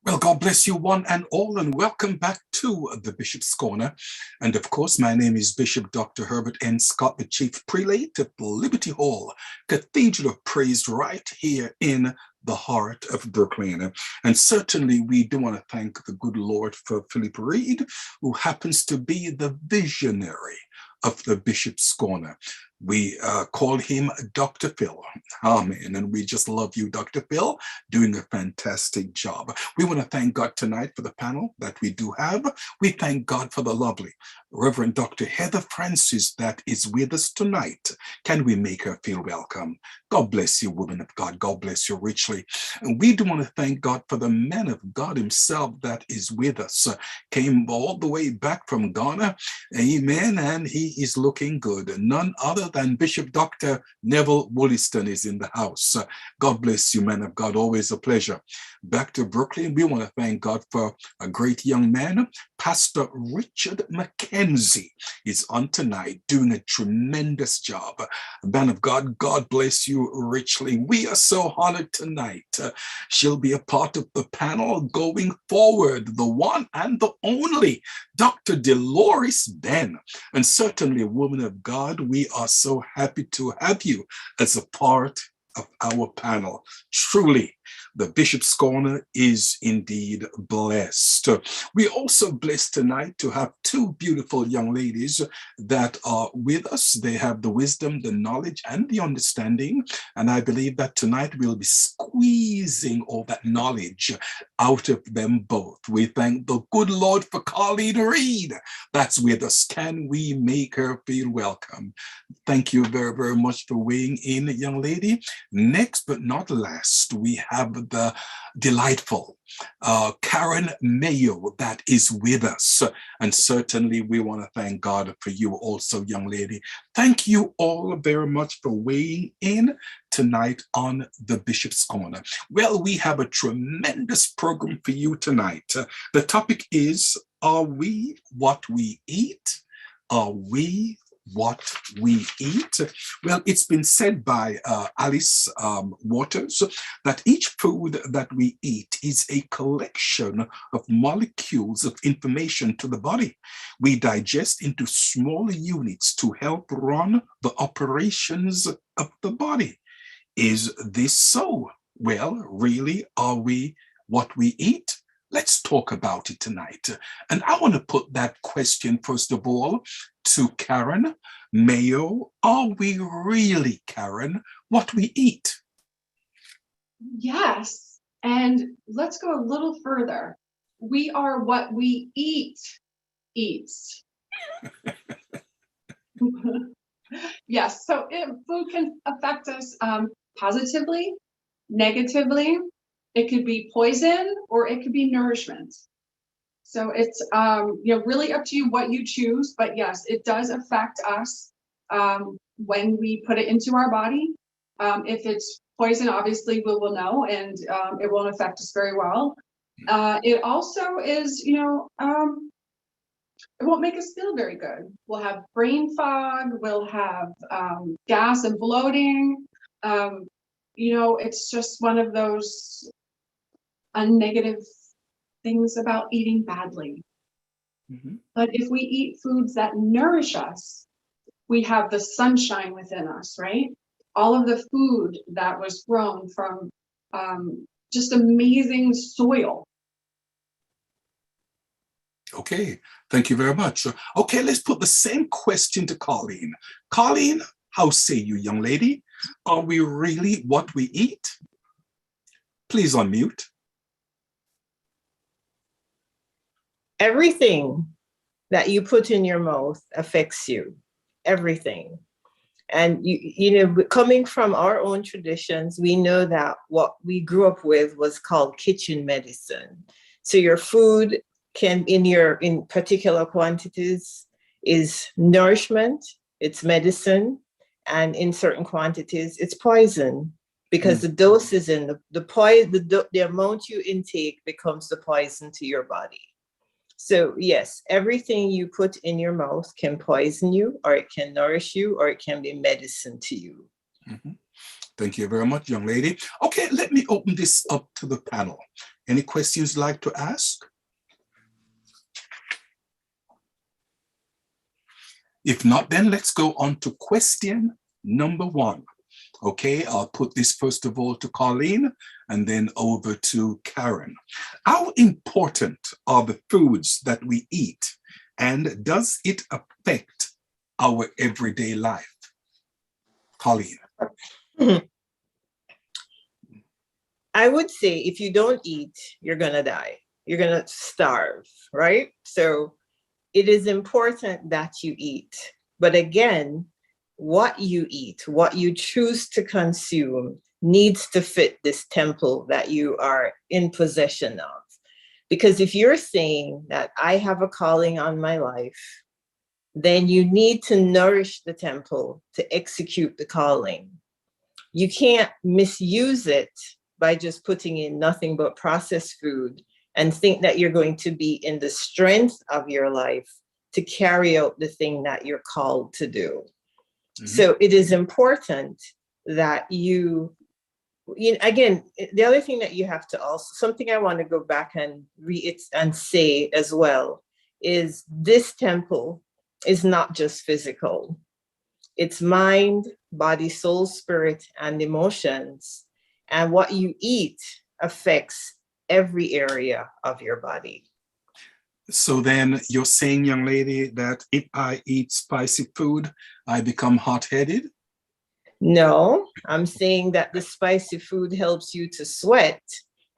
Well, God bless you one and all, and welcome back to the Bishop's Corner. And of course, my name is Bishop Dr. Herbert N. Scott, the Chief Prelate at Liberty Hall, Cathedral of Praise, right here in the heart of Brooklyn. And certainly we do want to thank the good Lord for Philip Reed, who happens to be the visionary of the Bishop's Corner. We call him Dr. Phil. Amen. And we just love you, Dr. Phil, doing a fantastic job. We want to thank God tonight for the panel that we do have. We thank God for the lovely Reverend Dr. Heather Francis that is with us tonight. Can we make her feel welcome? God bless you, woman of God. God bless you richly. And we do want to thank God for the man of God himself that is with us. Came all the way back from Ghana. Amen. And he is looking good. None other than Bishop Dr. Neville Wolliston is in the house. God bless you, man of God. Always a pleasure. Back to Brooklyn, we want to thank God for a great young man. Pastor Richard McKenzie is on tonight doing a tremendous job. Man of God, God bless you richly. We are so honored tonight. She'll be a part of the panel going forward, the one and the only Dr. Dolores Ben. And certainly, woman of God, we are so happy to have you as a part of our panel. Truly, the Bishop's Corner is indeed blessed. We're also blessed tonight to have two beautiful young ladies that are with us. They have the wisdom, the knowledge, and the understanding. And I believe that tonight we'll be squeezing all that knowledge out of them both. We thank the good Lord for Colleen Reed that's with us. Can we make her feel welcome? Thank you very, very much for weighing in, young lady. Next but not last, we have the delightful Karen Mayo that is with us. And certainly we want to thank God for you also, young lady. Thank you all very much for weighing in tonight on the Bishop's Corner. Well, we have a tremendous program for you tonight. The topic is, are we what we eat? Are we what we eat? Well, it's been said by Alice Waters that each food that we eat is a collection of molecules of information to the body. We digest into smaller units to help run the operations of the body. Is this so? Well, really, are we what we eat? Let's talk about it tonight. And I want to put that question, first of all, to Karen Mayo. Are we really, Karen, what we eat? Yes. And let's go a little further. We are what we eats. Yes. So food can affect us positively, negatively. It could be poison or it could be nourishment. So it's really up to you what you choose. But yes, it does affect us when we put it into our body. If it's poison, obviously we will know, and it won't affect us very well. It also is, it won't make us feel very good. We'll have brain fog. We'll have gas and bloating. It's just one of those negative things about eating badly. Mm-hmm. But if we eat foods that nourish us, we have the sunshine within us, right? All of the food that was grown from just amazing soil. Okay, thank you very much. Okay, let's put the same question to Colleen. Colleen, how say you, young lady? Are we really what we eat? Please unmute. Everything that you put in your mouth affects you. Everything. And coming from our own traditions, we know that what we grew up with was called kitchen medicine. So your food can, in particular quantities, is nourishment, it's medicine, and in certain quantities, it's poison, because the doses in the amount you intake becomes the poison to your body. So yes, everything you put in your mouth can poison you, or it can nourish you, or it can be medicine to you. Mm-hmm. Thank you very much, young lady. Okay, let me open this up to the panel. Any questions you'd like to ask? If not, then let's go on to question number 1. Okay, I'll put this first of all to Colleen and then over to Karen. How important are the foods that we eat, and does it affect our everyday life? Colleen. I would say if you don't eat, you're going to die. You're going to starve, right? So it is important that you eat. But again, what you eat, what you choose to consume needs to fit this temple that you are in possession of. Because if you're saying that I have a calling on my life, then you need to nourish the temple to execute the calling. You can't misuse it by just putting in nothing but processed food and think that you're going to be in the strength of your life to carry out the thing that you're called to do. Mm-hmm. So it is important that you again, the other thing that you have to also, something I want to go back and say as well, is this temple is not just physical. It's mind, body, soul, spirit, and emotions. And what you eat affects every area of your body. So then you're saying, young lady, that if I eat spicy food, I become hot-headed? No, I'm saying that the spicy food helps you to sweat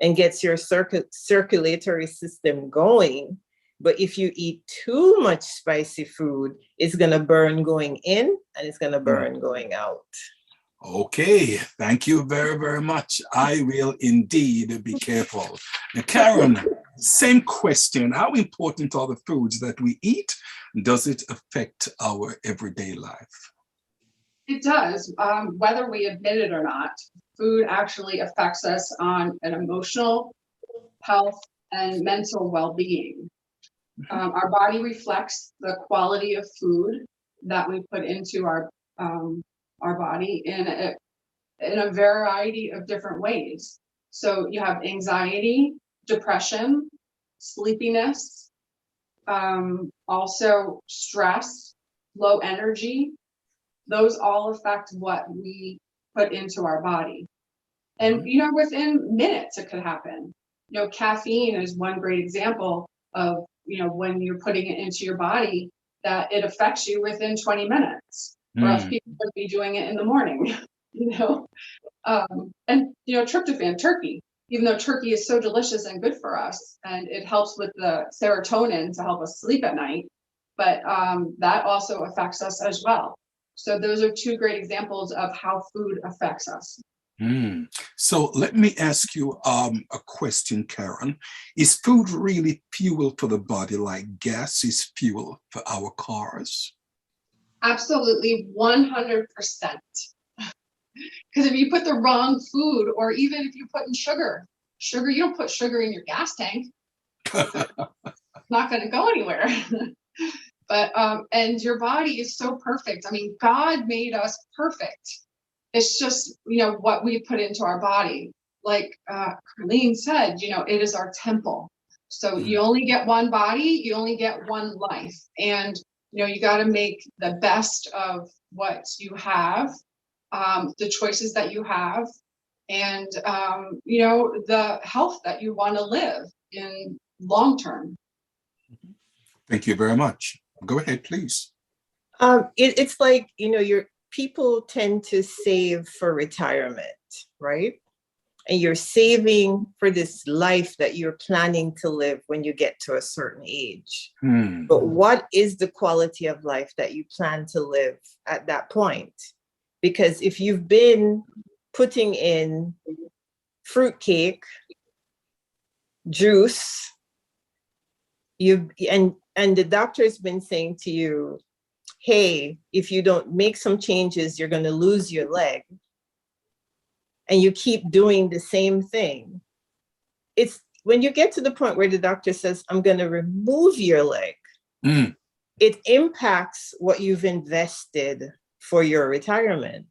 and gets your circulatory system going. But if you eat too much spicy food, it's going to burn going in and it's going to burn going out. Okay, thank you very, very much. I will indeed be careful. Now, Karen, same question. How important are the foods that we eat? Does it affect our everyday life? It does. Whether we admit it or not, food actually affects us on an emotional, health, and mental well-being. Our body reflects the quality of food that we put into our body in a variety of different ways. So you have anxiety, depression, sleepiness, also stress, low energy. Those all affect what we put into our body. And, within minutes it could happen. Caffeine is one great example of, when you're putting it into your body, that it affects you within 20 minutes. Or else people would be doing it in the morning, And, tryptophan, turkey, even though turkey is so delicious and good for us, and it helps with the serotonin to help us sleep at night, but that also affects us as well. So those are two great examples of how food affects us. So let me ask you a question, Karen. Is food really fuel for the body like gas is fuel for our cars? Absolutely, 100%. Because if you put the wrong food, or even if you put in sugar, you don't put sugar in your gas tank. It's not going to go anywhere. But, and your body is so perfect. I mean, God made us perfect. It's just, what we put into our body. Like Colleen said, it is our temple. So you only get one body, you only get one life. And, you got to make the best of what you have, the choices that you have, and, the health that you want to live in long term. Thank you very much. Go ahead, please. It's like, your people tend to save for retirement, right? And you're saving for this life that you're planning to live when you get to a certain age. But what is the quality of life that you plan to live at that point? Because if you've been putting in fruitcake, juice, and the doctor's been saying to you, hey, if you don't make some changes, you're going to lose your leg, and you keep doing the same thing. It's when you get to the point where the doctor says, I'm going to remove your leg, it impacts what you've invested for your retirement.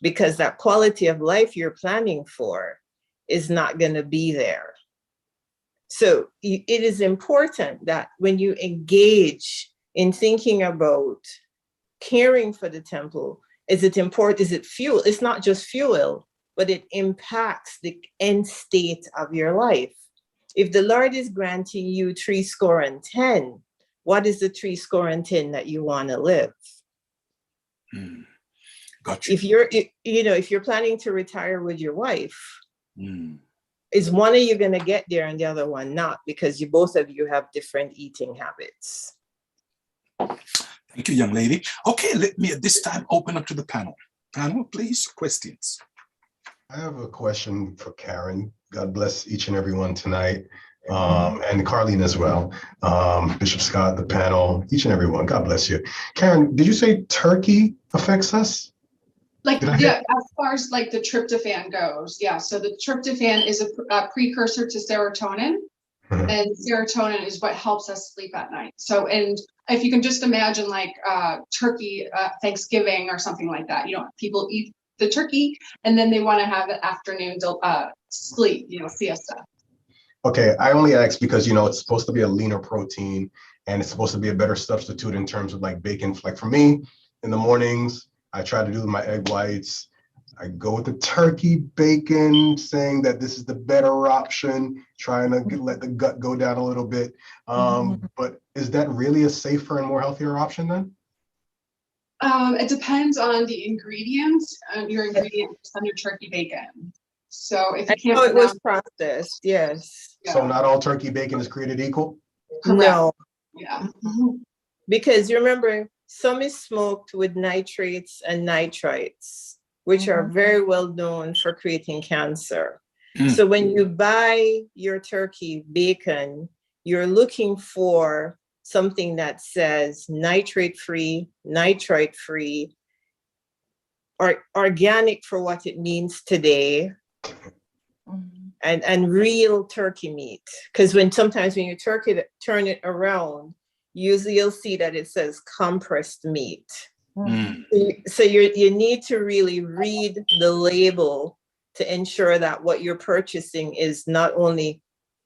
because that quality of life you're planning for is not going to be there. So it is important that when you engage in thinking about caring for the temple, is it fuel? It's not just fuel, but it impacts the end state of your life. If the Lord is granting you 70, what is the 70 that you want to live? Gotcha. If you're planning to retire with your wife, is one of you going to get there and the other one not, because both of you have different eating habits? Thank you, young lady. Okay, let me at this time open up to the panel. Panel, please, questions. I have a question for Karen. God bless each and every one tonight, and Carlene as well. Bishop Scott, the panel, each and every one. God bless you. Karen, did you say turkey affects us? As far as like the tryptophan goes, yeah. So the tryptophan is a precursor to serotonin, and serotonin is what helps us sleep at night. So, and if you can just imagine like turkey Thanksgiving or something like that, people eat the turkey and then they want to have an afternoon sleep, siesta. Okay, I only ask because it's supposed to be a leaner protein and it's supposed to be a better substitute in terms of like bacon. Like for me, in the mornings, I try to do my egg whites. I go with the turkey bacon, saying that this is the better option, trying to let the gut go down a little bit. But is that really a safer and more healthier option then? It depends on the ingredients, your ingredients on your turkey bacon. So if you can't, it was processed, yes. Yeah. So not all turkey bacon is created equal? Correct. No. Yeah. Because you remember, some is smoked with nitrates and nitrites, which are very well known for creating cancer. So when you buy your turkey bacon, you're looking for something that says nitrate-free, nitrite-free, or organic for what it means today, and real turkey meat. Because sometimes when you turn it around, usually you'll see that it says compressed meat. So you need to really read the label to ensure that what you're purchasing is not only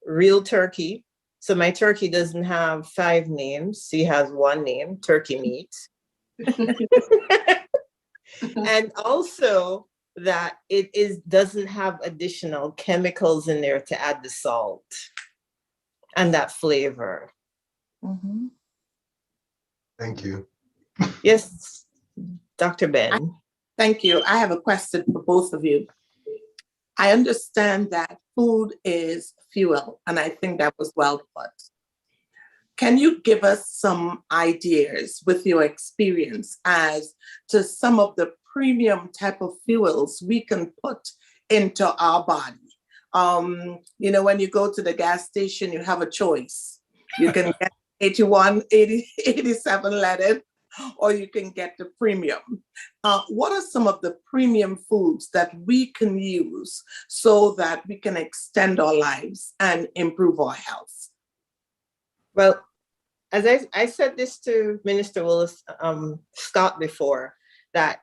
real turkey. So my turkey doesn't have 5 names. He has 1 name, turkey meat. And also that it doesn't have additional chemicals in there to add the salt and that flavor. Thank you. Yes, Dr. Ben. Thank you. I have a question for both of you. I understand that food is fuel, and I think that was well put. Can you give us some ideas with your experience as to some of the premium type of fuels we can put into our body? When you go to the gas station, you have a choice. You can get 81, 80, 87 leaded, or you can get the premium. What are some of the premium foods that we can use so that we can extend our lives and improve our health? Well, as I said this to Minister Scott before, that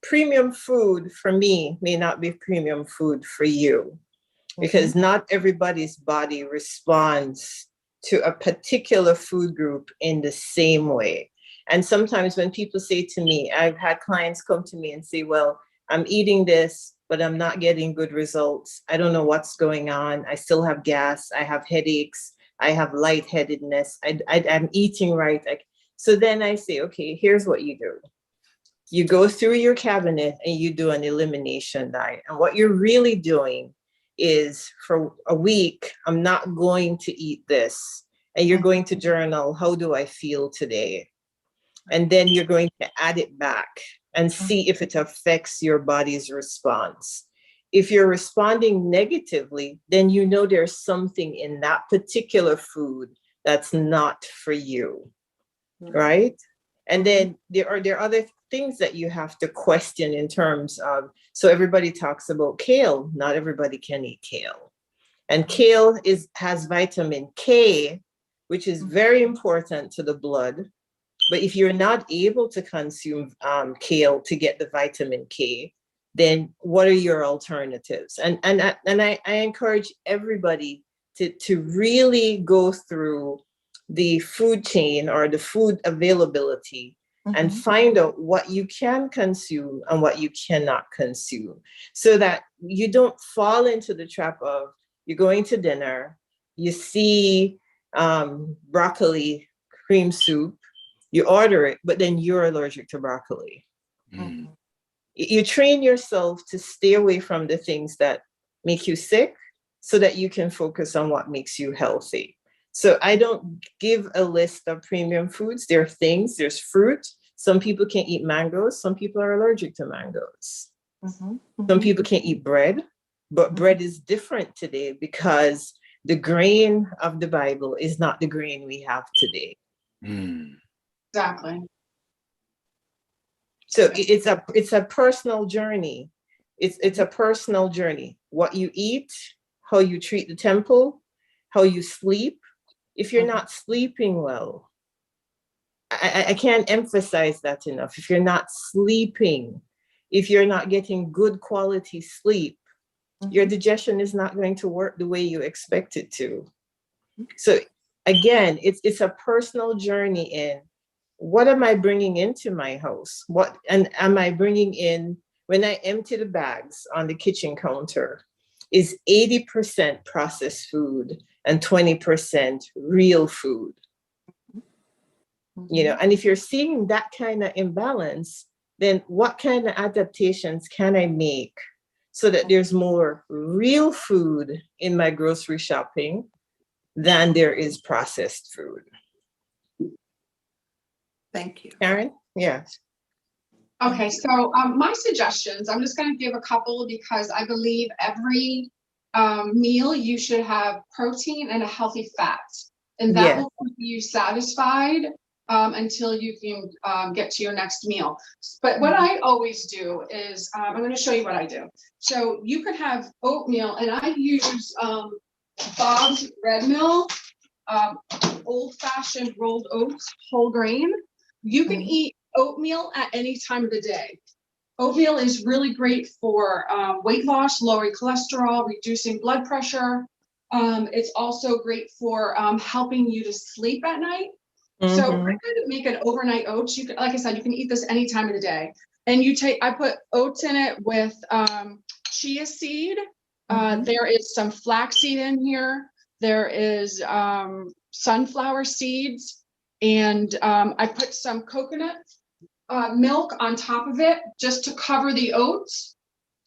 premium food for me may not be premium food for you, because not everybody's body responds to a particular food group in the same way. And sometimes when people say to me, I've had clients come to me and say, well, I'm eating this, but I'm not getting good results. I don't know what's going on. I still have gas. I have headaches. I have lightheadedness. I'm eating right. So then I say, okay, here's what you do. You go through your cabinet and you do an elimination diet. And what you're really doing is, for a week, I'm not going to eat this. And you're going to journal, how do I feel today? And then you're going to add it back and see if it affects your body's response. If you're responding negatively, then you know there's something in that particular food that's not for you, right? And then there are other things that you have to question in terms of, so everybody talks about kale. Not everybody can eat kale. And kale has vitamin K, which is very important to the blood. But if you're not able to consume kale to get the vitamin K, then what are your alternatives? And I encourage everybody to really go through the food chain or the food availability and find out what you can consume and what you cannot consume, so that you don't fall into the trap of you're going to dinner, you see broccoli cream soup, you order it, but then you're allergic to broccoli. You train yourself to stay away from the things that make you sick so that you can focus on what makes you healthy. So I don't give a list of premium foods. There are things, there's fruit. Some people can't eat mangoes. Some people are allergic to mangoes. Some people can't eat bread, but bread is different today because the grain of the Bible is not the grain we have today. Exactly. So it's a personal journey. It's a personal journey. What you eat, how you treat the temple, how you sleep. If you're not sleeping well, I can't emphasize that enough. If you're not sleeping, if you're not getting good quality sleep, your digestion is not going to work the way you expect it to. So again, it's a personal journey in what am I bringing into my house? What and am I bringing in when I empty the bags on the kitchen counter? Is 80% processed food and 20% real food? You know, and if you're seeing that kind of imbalance, then what kind of adaptations can I make so that there's more real food in my grocery shopping than there is processed food? Thank you. Karen? Yes. Okay, so my suggestions, I'm just going to give a couple because I believe every meal you should have protein and a healthy fat, and that will keep you satisfied until you can get to your next meal. But what I always do is, I'm going to show you what I do. So you could have oatmeal, and I use Bob's Red Mill, old-fashioned rolled oats, whole grain. You can eat oatmeal at any time of the day. Oatmeal is really great for weight loss, lowering cholesterol, reducing blood pressure. It's also great for helping you to sleep at night. So I could make an overnight oats. You could, like I said, you can eat this any time of the day. And I put oats in it with chia seed. There is some flaxseed in here. There is sunflower seeds. And I put some coconut milk on top of it just to cover the oats.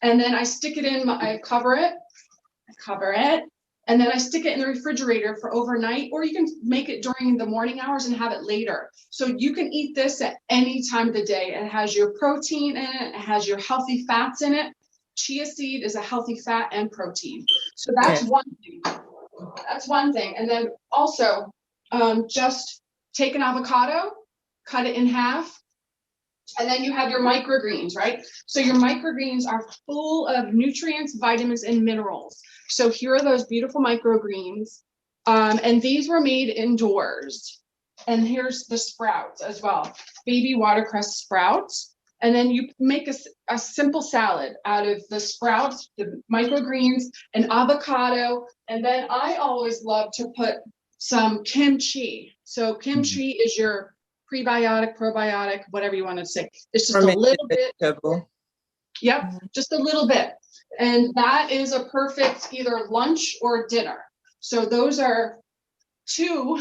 And then I stick it in, I cover it, and then I stick it in the refrigerator for overnight, or you can make it during the morning hours and have it later. So you can eat this at any time of the day. It has your protein in it, it has your healthy fats in it. Chia seed is a healthy fat and protein. So that's one thing. That's one thing. And then also just take an avocado, cut it in half, and then you have your microgreens, right? So your microgreens are full of nutrients, vitamins, and minerals. So here are those beautiful microgreens. And these were made indoors. And here's the sprouts as well, baby watercress sprouts. And then you make a simple salad out of the sprouts, the microgreens, and avocado. And then I always love to put some kimchi. So kimchi is your prebiotic, probiotic, whatever you want to say. It's just a little bit. Yep, just a little bit. And that is a perfect either lunch or dinner. So those are two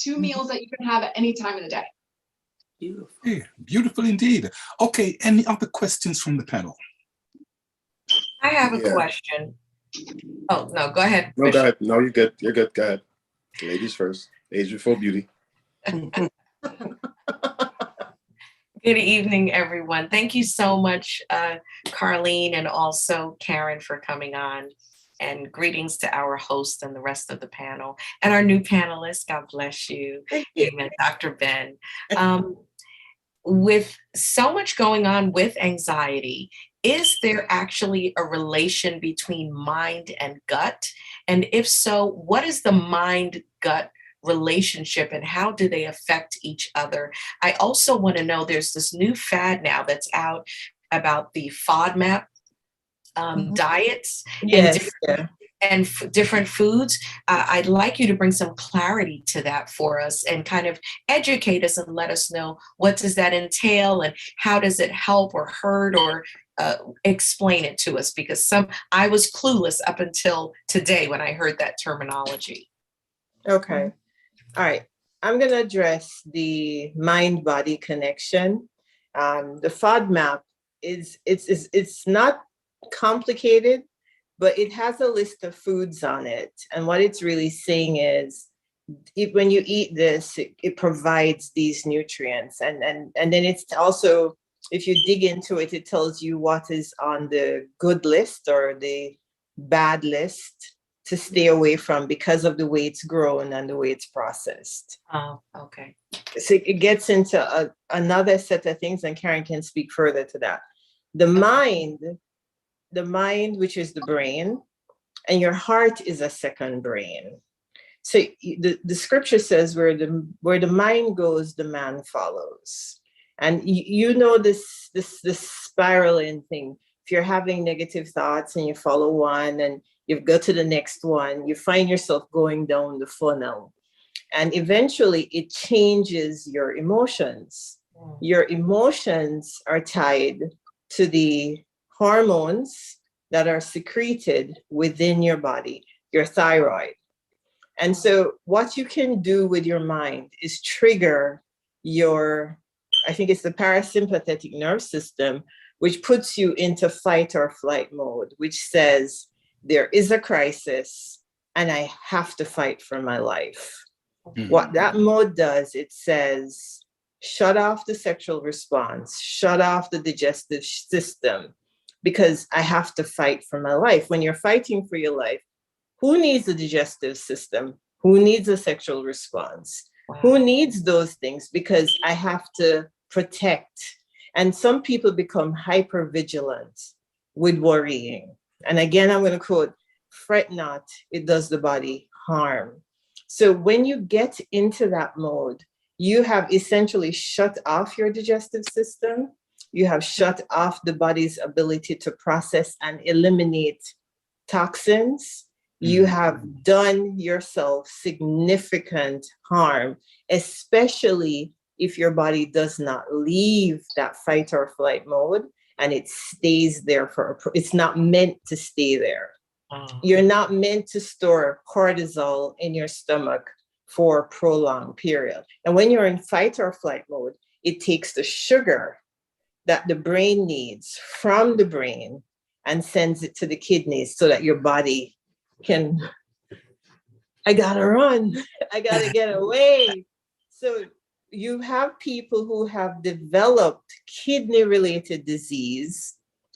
meals that you can have at any time of the day. Beautiful. Yeah, beautiful indeed. Okay, any other questions from the panel? I have a question. Oh, no, go ahead. No, go ahead. No, you're good. You're good. Go ahead. Ladies first. Age before beauty. Good evening, everyone. Thank you so much, Carlene, and also Karen, for coming on. And greetings to our host and the rest of the panel and our new panelists. God bless you. Amen, Dr. Ben. With so much going on with anxiety, is there actually a relation between mind and gut? And if so, what is the mind-gut relationship and how do they affect each other? I also want to know, there's this new fad now that's out about the FODMAP diets and Yes, different foods. I'd like you to bring some clarity to that for us and kind of educate us and let us know what does that entail and how does it help or hurt or explain it to us, because I was clueless up until today when I heard that terminology. Okay. All right. I'm going to address the mind-body connection. The FODMAP it's not complicated, but it has a list of foods on it. And what it's really saying is, when you eat this, it provides these nutrients. And then it's also, if you dig into it, it tells you what is on the good list or the bad list to stay away from because of the way it's grown and the way it's processed. Oh, okay. So it gets into another set of things, and Karen can speak further to that. The mind, which is the brain, and your heart is a second brain. So the scripture says where the mind goes, the man follows. And you know this spiraling thing. If you're having negative thoughts and you follow one and you go to the next one, you find yourself going down the funnel. And eventually it changes your emotions. Your emotions are tied to the hormones that are secreted within your body, your thyroid. And so what you can do with your mind is trigger I think it's the parasympathetic nerve system, which puts you into fight or flight mode, which says there is a crisis and I have to fight for my life. Mm-hmm. What that mode does, it says, shut off the sexual response, shut off the digestive system, because I have to fight for my life. When you're fighting for your life, who needs a digestive system? Who needs a sexual response? Wow. Who needs those things? Because I have to protect. And some people become hyper-vigilant with worrying. And again, I'm going to quote, fret not, it does the body harm. So when you get into that mode, you have essentially shut off your digestive system. You have shut off the body's ability to process and eliminate toxins. You have done yourself significant harm, especially if your body does not leave that fight or flight mode and it stays there it's not meant to stay there. You're not meant to store cortisol in your stomach for a prolonged period. And when you're in fight or flight mode, it takes the sugar that the brain needs from the brain and sends it to the kidneys so that your body can, I gotta run, I gotta get away. So you have people who have developed kidney-related disease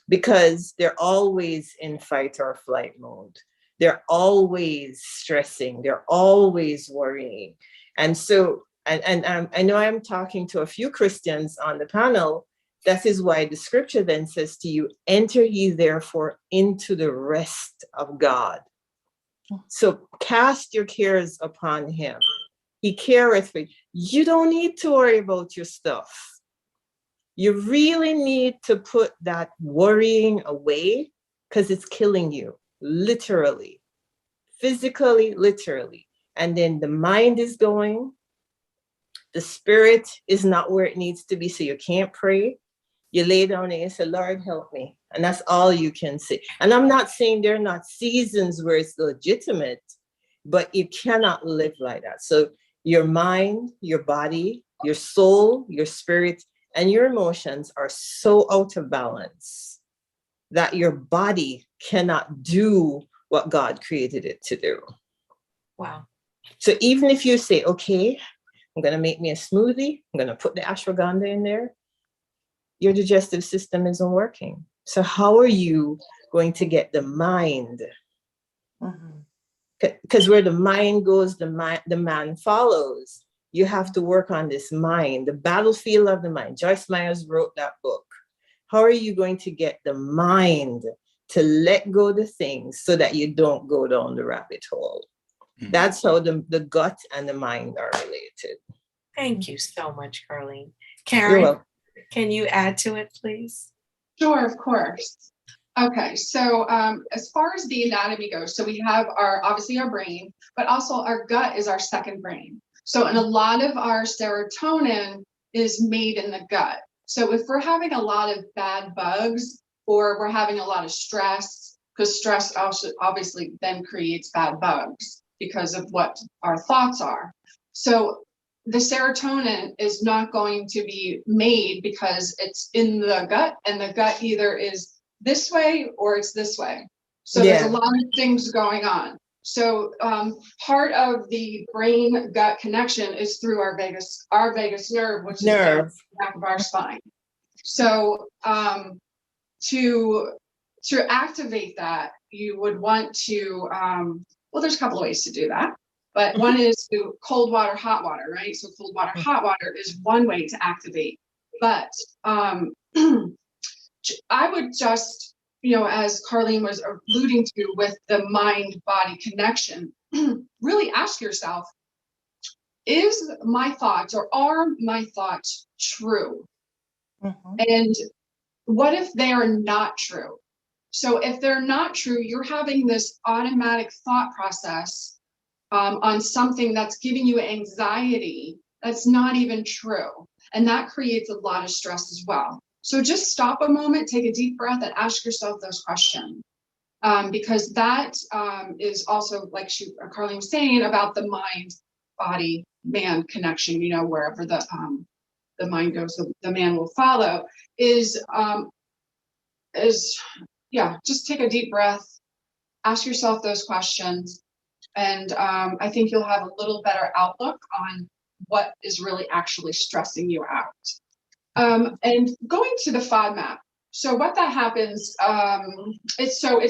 because they're always in fight or flight mode. They're always stressing, they're always worrying. And so, and I know I'm talking to a few Christians on the panel. That is why the scripture then says to you, enter ye therefore into the rest of God. So cast your cares upon him. He careth for you. You don't need to worry about your stuff. You really need to put that worrying away because it's killing you, literally, physically, literally. And then the mind is going. The spirit is not where it needs to be, so you can't pray. You lay down and you say, Lord, help me. And that's all you can say. And I'm not saying there are not seasons where it's legitimate, but you cannot live like that. So your mind, your body, your soul, your spirit, and your emotions are so out of balance that your body cannot do what God created it to do. Wow. So even if you say, okay, I'm going to make me a smoothie, I'm going to put the ashwagandha in there, your digestive system isn't working. So how are you going to get the mind? Because where the mind goes, the man follows. You have to work on this mind, the battlefield of the mind. Joyce Myers wrote that book. How are you going to get the mind to let go of the things so that you don't go down the rabbit hole? That's how the gut and the mind are related. Thank you so much, Carlene. Karen, can you add to it, please? Sure, of course. Okay, so as far as the anatomy goes, so we have obviously our brain, but also our gut is our second brain. So, and a lot of our serotonin is made in the gut. So if we're having a lot of bad bugs, or we're having a lot of stress, because stress also obviously then creates bad bugs because of what our thoughts are. So the serotonin is not going to be made because it's in the gut, and the gut either is this way or it's this way. So there's a lot of things going on. So part of the brain gut connection is through our vagus nerve, which is the back of our spine. So to activate that, you would want to, well, there's a couple of ways to do that. But one is to cold water, hot water, right? So cold water, hot water is one way to activate. But I would just, as Carlene was alluding to with the mind-body connection, really ask yourself, is my thoughts, or are my thoughts true? And what if they are not true? So if they're not true, you're having this automatic thought process on something that's giving you anxiety that's not even true. And that creates a lot of stress as well. So just stop a moment, take a deep breath, and ask yourself those questions. Because that is also, like Carlene was saying, about the mind-body-man connection, wherever the mind goes, the man will follow, just take a deep breath, ask yourself those questions, and I think you'll have a little better outlook on what is really actually stressing you out. And going to the FODMAP. So what that happens, so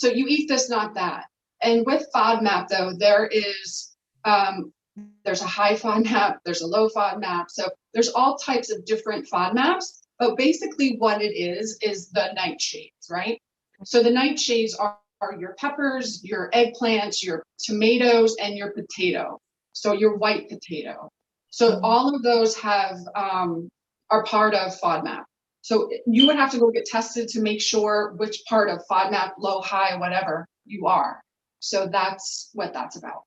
you eat this, not that. And with FODMAP though, there's a high FODMAP, there's a low FODMAP. So there's all types of different FODMAPs, but basically what it is the nightshades, right? So the nightshades are your peppers, your eggplants, your tomatoes, and your potato. So your white potato. So all of those are part of FODMAP. So you would have to go get tested to make sure which part of FODMAP, low, high, whatever you are. So that's what that's about.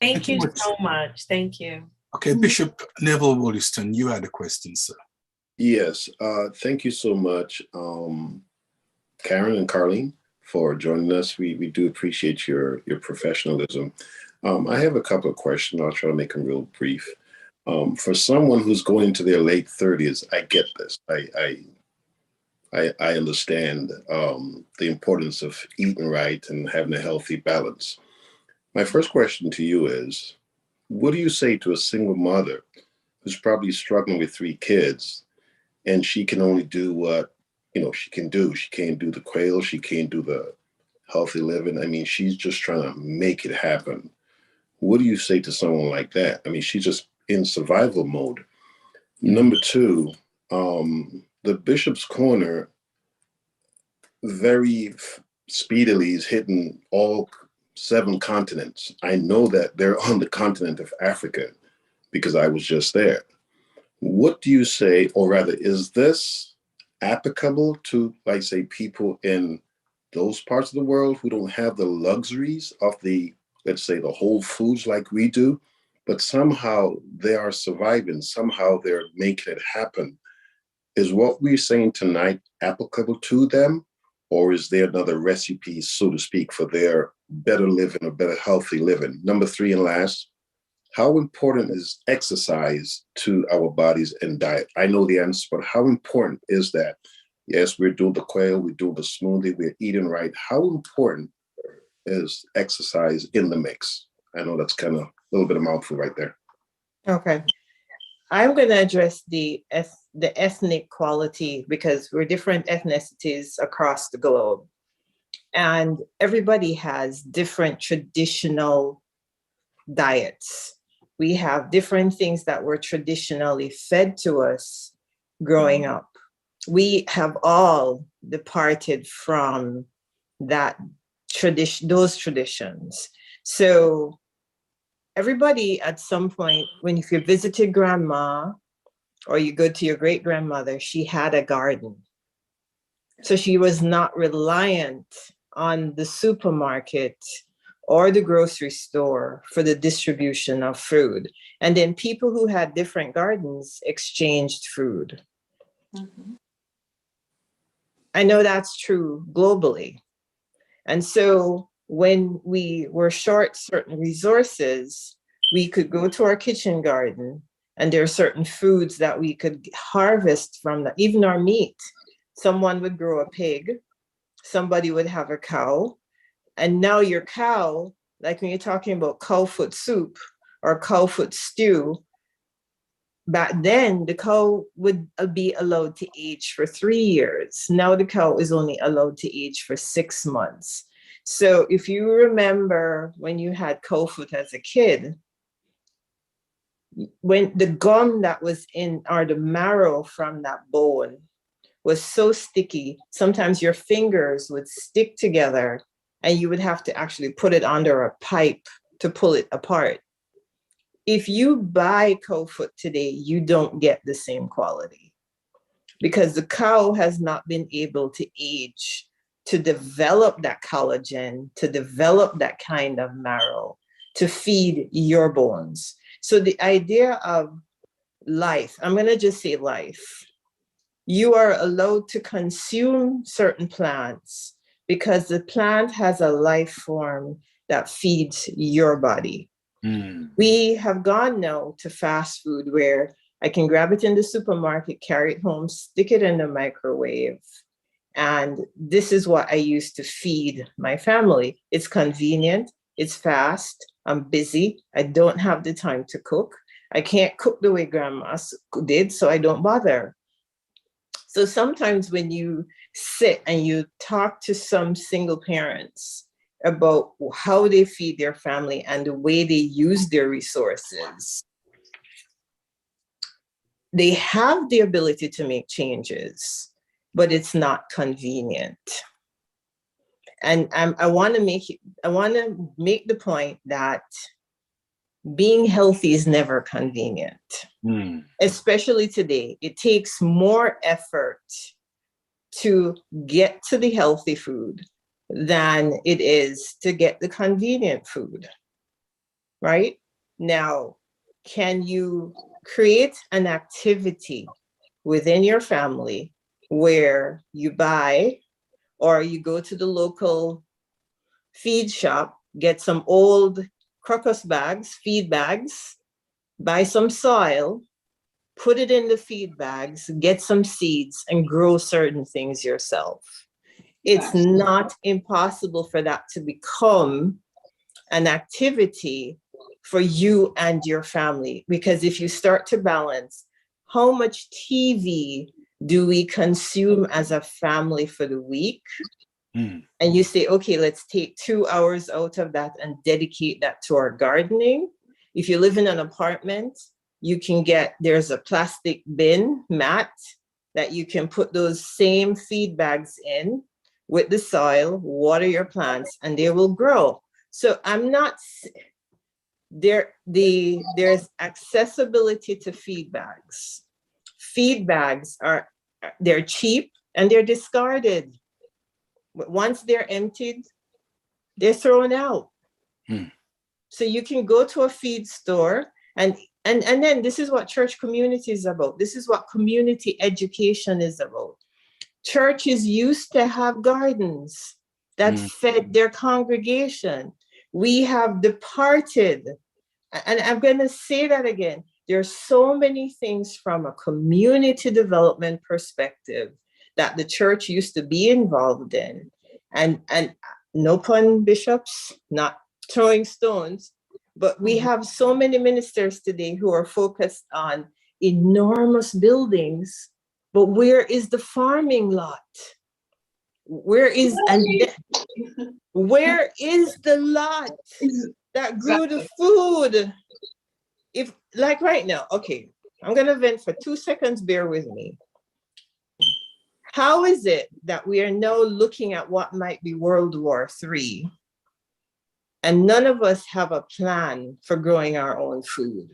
Thank you so much. Thank you. Okay, Bishop Neville Wolliston, you had a question, sir. Yes, thank you so much, Karen and Carlene, for joining us. We do appreciate your professionalism. I have a couple of questions. I'll try to make them real brief. For someone who's going into their late 30s, I get this. I understand the importance of eating right and having a healthy balance. My first question to you is, what do you say to a single mother who's probably struggling with 3 kids, and she can only do what she can do? She can't do the quail, she can't do the healthy living. I mean, she's just trying to make it happen. What do you say to someone like that? I mean, she's just in survival mode. Number 2, the Bishop's Corner very speedily is hitting all 7 continents. I know that they're on the continent of Africa because I was just there. What do you say, or rather, is this applicable to, like, say, people in those parts of the world who don't have the luxuries of let's say, the Whole Foods like we do, but somehow they are surviving, somehow they're making it happen? Is what we're saying tonight applicable to them, or is there another recipe, so to speak, for their better living or better healthy living? Number 3 and last, how important is exercise to our bodies and diet? I know the answer, but how important is that? Yes, we're doing the quail, we're doing the smoothie, we're eating right. How important is exercise in the mix? I know that's kind of a little bit of mouthful right there. Okay. I'm going to address the ethnic quality, because we're different ethnicities across the globe. And everybody has different traditional diets. We have different things that were traditionally fed to us growing up. We have all departed from those traditions. So everybody at some point, if you visited grandma or you go to your great grandmother, she had a garden. So she was not reliant on the supermarket or the grocery store for the distribution of food. And then people who had different gardens exchanged food. Mhm. I know that's true globally. And so when we were short certain resources, we could go to our kitchen garden, and there are certain foods that we could harvest from that, even our meat. Someone would grow a pig, somebody would have a cow, and now your cow, like when you're talking about cow foot soup or cow foot stew, back then the cow would be allowed to age for 3 years. Now the cow is only allowed to age for 6 months. So if you remember when you had cow foot as a kid, when the gum that was in, or the marrow from that bone was so sticky, sometimes your fingers would stick together and you would have to actually put it under a pipe to pull it apart. If you buy cow foot today, you don't get the same quality because the cow has not been able to age to develop that collagen, to develop that kind of marrow, to feed your bones. So the idea of life, I'm going to just say life. You are allowed to consume certain plants because the plant has a life form that feeds your body. Mm. We have gone now to fast food where I can grab it in the supermarket, carry it home, stick it in the microwave. And this is what I use to feed my family. It's convenient, it's fast, I'm busy, I don't have the time to cook. I can't cook the way grandma did, so I don't bother. So sometimes when you sit and you talk to some single parents about how they feed their family and the way they use their resources, they have the ability to make changes, but it's not convenient. And I want to make the point that being healthy is never convenient. Mm. Especially today, it takes more effort to get to the healthy food than it is to get the convenient food, right? Now, can you create an activity within your family where you buy or you go to the local feed shop, get some old crocus bags, feed bags, buy some soil, put it in the feed bags, get some seeds, and grow certain things yourself? It's not impossible for that to become an activity for you and your family. Because if you start to balance, how much TV do we consume as a family for the week? Mm. And you say, okay, let's take 2 hours out of that and dedicate that to our gardening. If you live in an apartment, you can there's a plastic bin mat that you can put those same feed bags in with the soil, water your plants, and they will grow. So I'm not there's accessibility to feed bags. Feed bags they're cheap and they're discarded. Once they're emptied, they're thrown out. Hmm. So you can go to a feed store and then this is what church community is about. This is what community education is about. Churches used to have gardens that fed their congregation. We have departed. And I'm going to say that again. There's so many things from a community development perspective that the church used to be involved in. And no pun, bishops, not throwing stones, but we have so many ministers today who are focused on enormous buildings, but where is the farming lot? Where is the lot that grew the food? If, like right now, okay, I'm gonna vent for 2 seconds, bear with me. How is it that we are now looking at what might be World War III and none of us have a plan for growing our own food?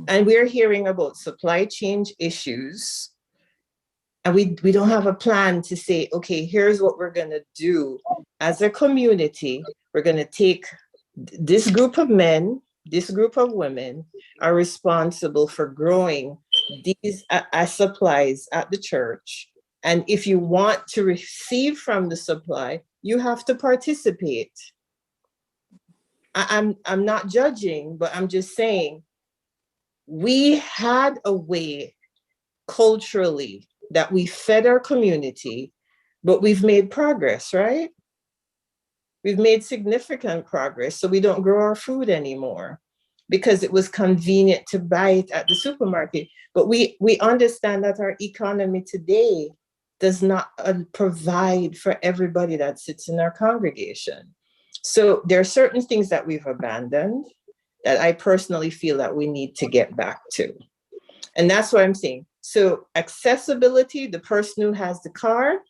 And we're hearing about supply chain issues. And we don't have a plan to say, okay, here's what we're going to do as a community. We're going to take this group of men, this group of women are responsible for growing these supplies at the church. And if you want to receive from the supply, you have to participate. I'm not judging, but I'm just saying, we had a way culturally that we fed our community, but we've made progress, right? We've made significant progress, so we don't grow our food anymore because it was convenient to buy it at the supermarket. But we understand that our economy today does not provide for everybody that sits in our congregation. So there are certain things that we've abandoned that I personally feel that we need to get back to. And that's what I'm saying. So accessibility, the person who has the car,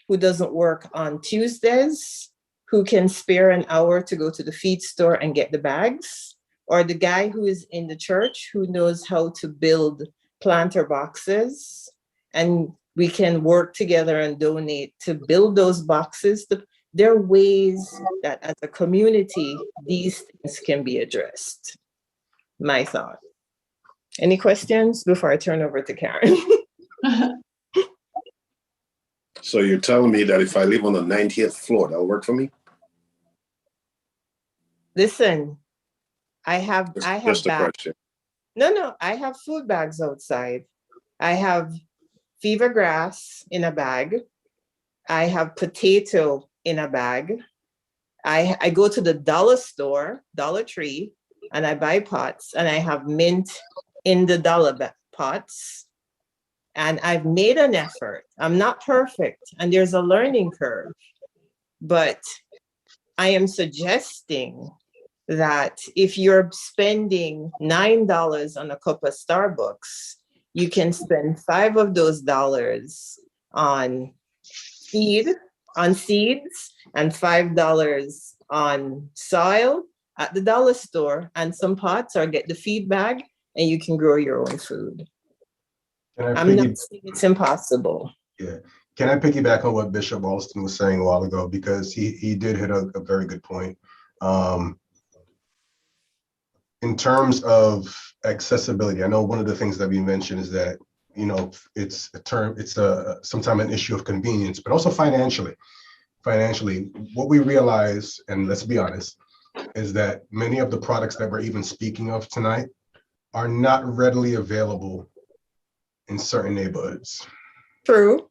who doesn't work on Tuesdays, who can spare an hour to go to the feed store and get the bags, or the guy who is in the church who knows how to build planter boxes, and we can work together and donate to build those boxes. There are ways that as a community, these things can be addressed. My thought. Any questions before I turn over to Karen? So you're telling me that if I live on the 90th floor, that'll work for me? Listen, I have Just a bags. question. No, I have food bags outside. I have fever grass in a bag. I have potato in a bag. I go to the dollar store, Dollar Tree, and I buy pots, and I have mint in the pots. And I've made an effort. I'm not perfect, and there's a learning curve, but I am suggesting that if you're spending $9 on a cup of Starbucks, you can spend $5 of those dollars on seeds, and $5 on soil at the dollar store and some pots, or get the feed bag, and you can grow your own food. I'm not saying it's impossible. Yeah. Can I piggyback on what Bishop Wolliston was saying a while ago? Because he did hit a very good point. In terms of accessibility, I know one of the things that we mentioned is that, you know, it's sometimes an issue of convenience, but also financially. Financially, what we realize, and let's be honest, is that many of the products that we're even speaking of tonight are not readily available in certain neighborhoods. True.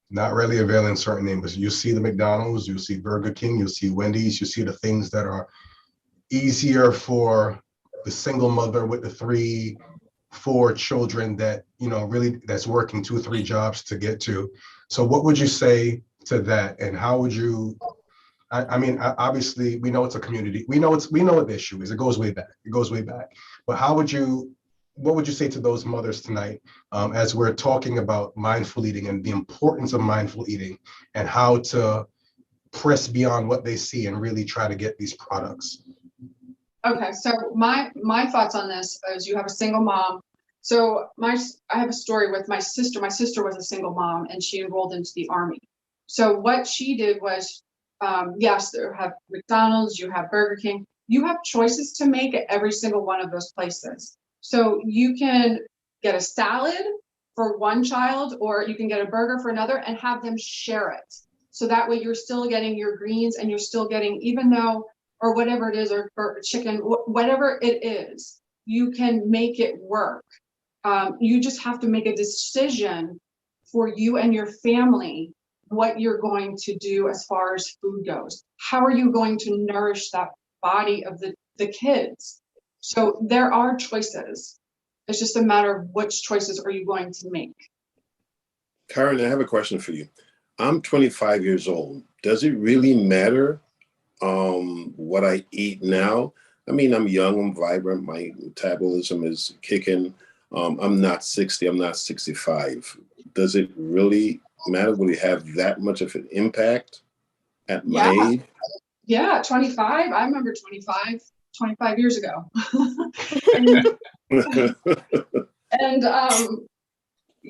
Not readily available in certain neighborhoods. You see the McDonald's, you see Burger King, you see Wendy's, you see the things that are easier for the single mother with the 3-4 children that, you know, really that's working 2 or 3 jobs to get to. So what would you say to that? And how would you, I mean, obviously we know it's a community. We know what the issue is. It goes way back. But what would you say to those mothers tonight as we're talking about mindful eating and the importance of mindful eating and how to press beyond what they see and really try to get these products? Okay, so my thoughts on this is, you have a single mom. So I have a story with my sister. My sister was a single mom and she enrolled into the Army. So what she did was, yes, you have McDonald's, you have Burger King, you have choices to make at every single one of those places. So you can get a salad for one child, or you can get a burger for another and have them share it. So that way you're still getting your greens and you're still getting, even though, or whatever it is, or chicken, whatever it is, you can make it work. You just have to make a decision for you and your family, what you're going to do as far as food goes. How are you going to nourish that body of the kids? So there are choices. It's just a matter of which choices are you going to make. Karen, I have a question for you. I'm 25 years old. Does it really matter what I eat now? I mean, I'm young, I'm vibrant, my metabolism is kicking. I'm not 60, I'm not 65. Does it really matter? Will it have that much of an impact at my age? Yeah, 25. I remember 25 years ago. I mean, And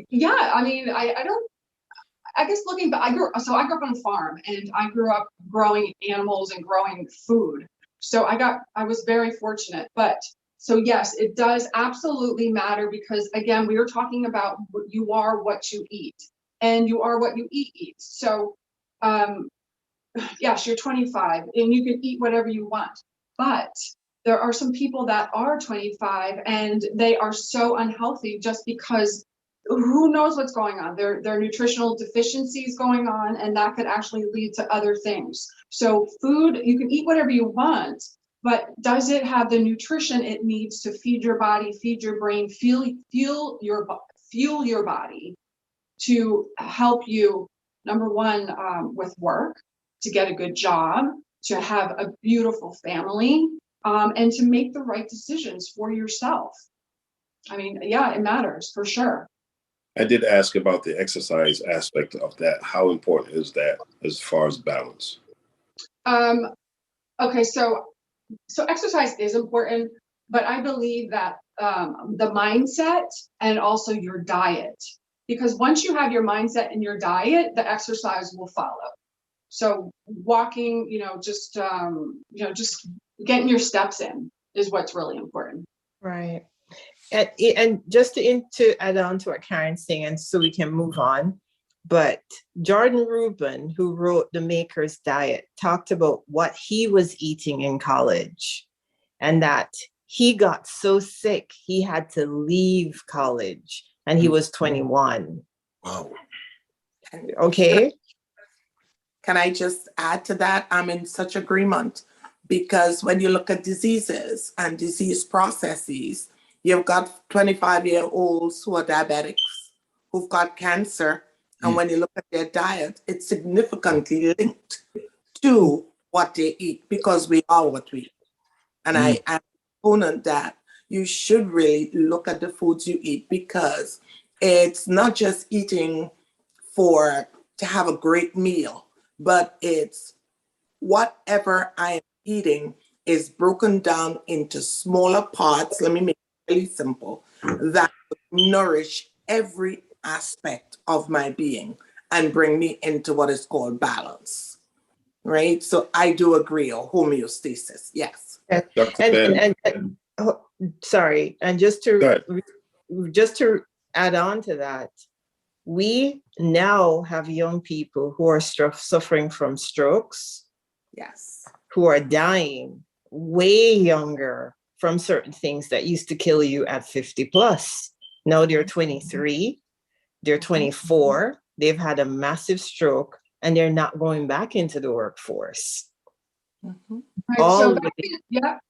yeah, I mean, I guess looking back, I grew up on a farm, and I grew up growing animals and growing food. So I was very fortunate. But so yes, it does absolutely matter, because again, we were talking about you are what you eat, and you are what you eat. So yes, you're 25 and you can eat whatever you want, but there are some people that are 25 and they are so unhealthy just because who knows what's going on. There are nutritional deficiencies going on, and that could actually lead to other things. So food, you can eat whatever you want, but does it have the nutrition it needs to feed your body, feed your brain, fuel your body to help you, number one, with work, to get a good job, to have a beautiful family, and to make the right decisions for yourself. I mean, yeah, it matters for sure. I did ask about the exercise aspect of that. How important is that as far as balance? Okay, so exercise is important, but I believe that the mindset and also your diet, because once you have your mindset and your diet, the exercise will follow. So walking, just getting your steps in is what's really important. Right. And just to add on to what Karen's saying, and so we can move on, but Jordan Rubin, who wrote The Maker's Diet, talked about what he was eating in college, and that he got so sick he had to leave college, and he was 21. Wow. Okay. Can I just add to that? I'm in such agreement, because when you look at diseases and disease processes, you've got 25-year-olds who are diabetics, who've got cancer. And when you look at their diet, it's significantly linked to what they eat, because we are what we eat. And I am an opponent that you should really look at the foods you eat, because it's not just eating to have a great meal, but it's whatever I am eating is broken down into smaller parts. Let me make it really simple, that nourish every aspect of my being and bring me into what is called balance. Right? So I do agree, or homeostasis. Yes. Sorry, and just to add on to that, we now have young people who are suffering from strokes. Yes. Who are dying way younger from certain things that used to kill you at 50 plus. Now they're 23, they're 24, they've had a massive stroke, and they're not going back into the workforce. Right.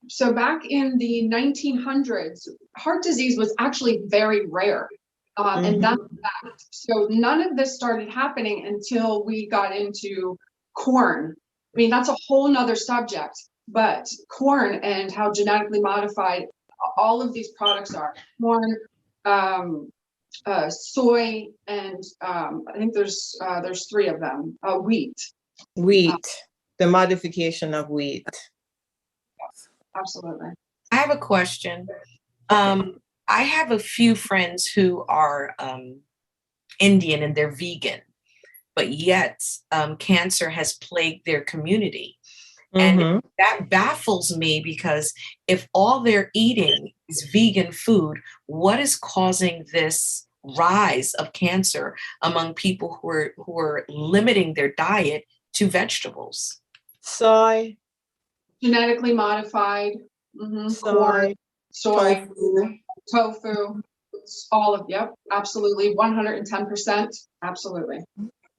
So back in the 1900s, heart disease was actually very rare. And that's fact. So none of this started happening until we got into corn. I mean, that's a whole nother subject, but corn and how genetically modified all of these products are. Corn, soy, and I think there's three of them. Wheat. The modification of wheat. Yes, absolutely. I have a question. I have a few friends who are Indian and they're vegan, but yet cancer has plagued their community. And that baffles me, because if all they're eating is vegan food, what is causing this rise of cancer among people who are limiting their diet to vegetables? Soy. Genetically modified. Corn, soy, tofu, all of, yep, absolutely, 110%, absolutely.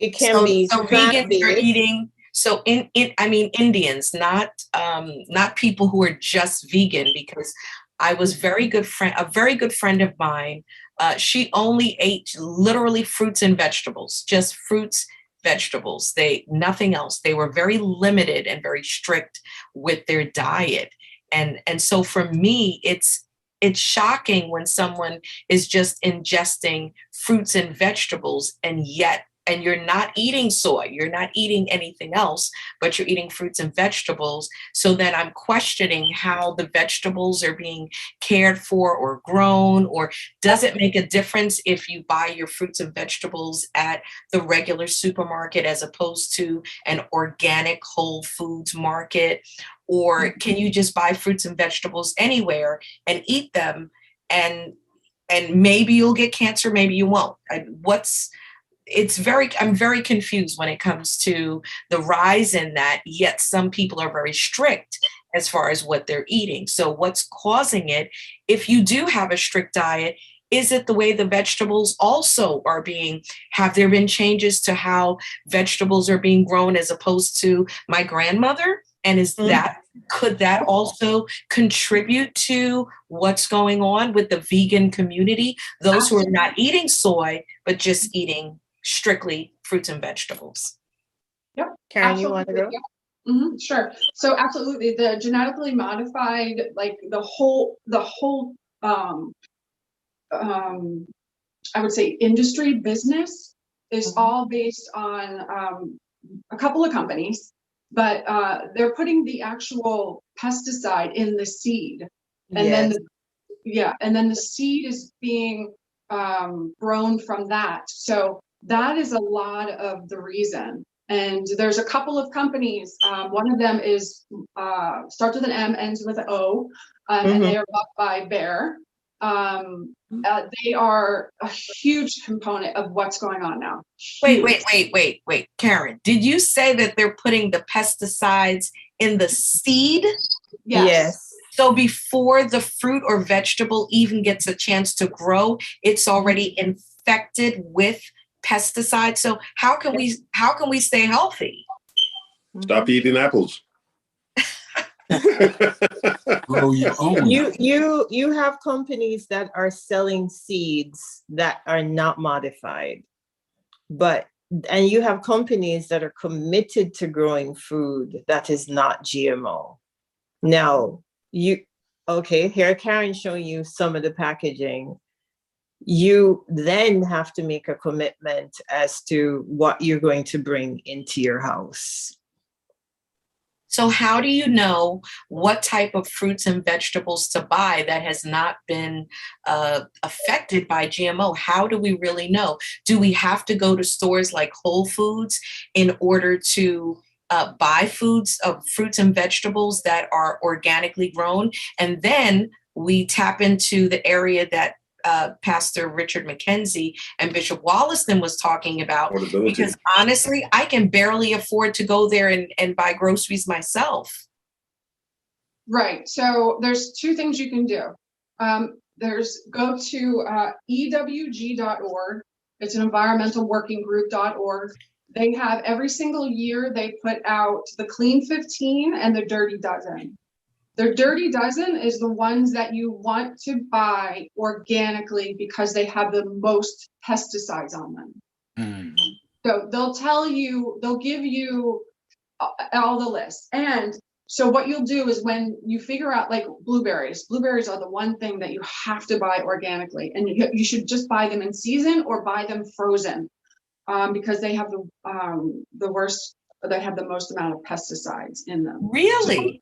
It can be so vegans are eating. So Indians, not people who are just vegan, because I was a very good friend of mine. She only ate literally fruits and vegetables, just fruits, vegetables. Nothing else. They were very limited and very strict with their diet. And so for me, it's shocking when someone is just ingesting fruits and vegetables, and yet and you're not eating soy, you're not eating anything else, but you're eating fruits and vegetables. So then I'm questioning how the vegetables are being cared for or grown, or does it make a difference if you buy your fruits and vegetables at the regular supermarket as opposed to an organic Whole Foods market? Or can you just buy fruits and vegetables anywhere and eat them, and maybe you'll get cancer, maybe you won't? I'm very confused when it comes to the rise in that, yet some people are very strict as far as what they're eating. So what's causing it? If you do have a strict diet, is it the way the vegetables also are have there been changes to how vegetables are being grown as opposed to my grandmother? And could that also contribute to what's going on with the vegan community? Those who are not eating soy, but just eating strictly fruits and vegetables. Yep. Karen, you want to go? Yeah. Sure. So absolutely, the genetically modified, like the whole I would say industry business is all based on a couple of companies, but they're putting the actual pesticide in the seed, and then the seed is being grown from that. So that is a lot of the reason. And there's a couple of companies. One of them is starts with an M, ends with an O, and they are bought by Bayer. They are a huge component of what's going on now. Wait, Karen, did you say that they're putting the pesticides in the seed? Yes. So before the fruit or vegetable even gets a chance to grow, it's already infected with pesticides. So how can we stay healthy? Stop eating apples. Grow your own. You have companies that are selling seeds that are not modified, and you have companies that are committed to growing food that is not GMO. Now, here Karen showing you some of the packaging. You then have to make a commitment as to what you're going to bring into your house. So how do you know what type of fruits and vegetables to buy that has not been affected by GMO? How do we really know? Do we have to go to stores like Whole Foods in order to buy fruits and vegetables that are organically grown? And then we tap into the area that Pastor Richard McKenzie and Bishop Wolliston was talking about, because honestly, I can barely afford to go there and buy groceries myself. Right. So there's two things you can do. There's go to ewg.org. It's an environmental working group.org. They have every single year they put out the Clean 15 and the Dirty Dozen. The Dirty Dozen is the ones that you want to buy organically because they have the most pesticides on them. So they'll give you all the lists. And so what you'll do is when you figure out, like blueberries are the one thing that you have to buy organically, and you should just buy them in season or buy them frozen, because they have the worst, they have the most amount of pesticides in them. Really?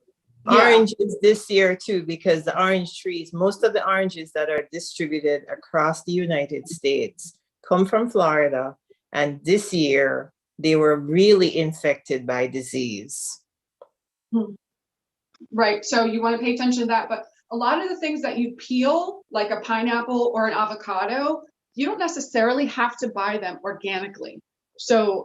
Oranges this year too, because the orange trees, most of the oranges that are distributed across the United States come from Florida, and this year they were really infected by disease. Right, so you want to pay attention to that, but a lot of the things that you peel, like a pineapple or an avocado, you don't necessarily have to buy them organically. So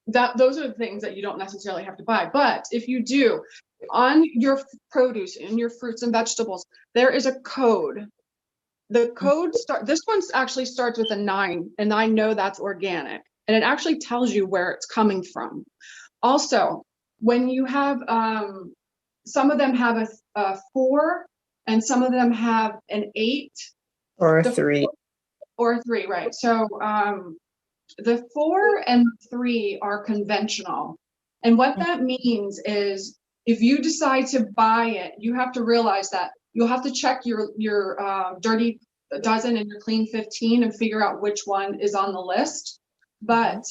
those are the things that you don't necessarily have to buy. But if you do, on your produce, in your fruits and vegetables, there is a code. The code this one actually starts with a 9, and I know that's organic, and it actually tells you where it's coming from. Also, when you have some of them have a 4, and some of them have an 8 or a 3 or 3, right? So the 4 and 3 are conventional, and what that means is if you decide to buy it, you have to realize that you'll have to check your Dirty Dozen and your Clean 15 and figure out which one is on the list. But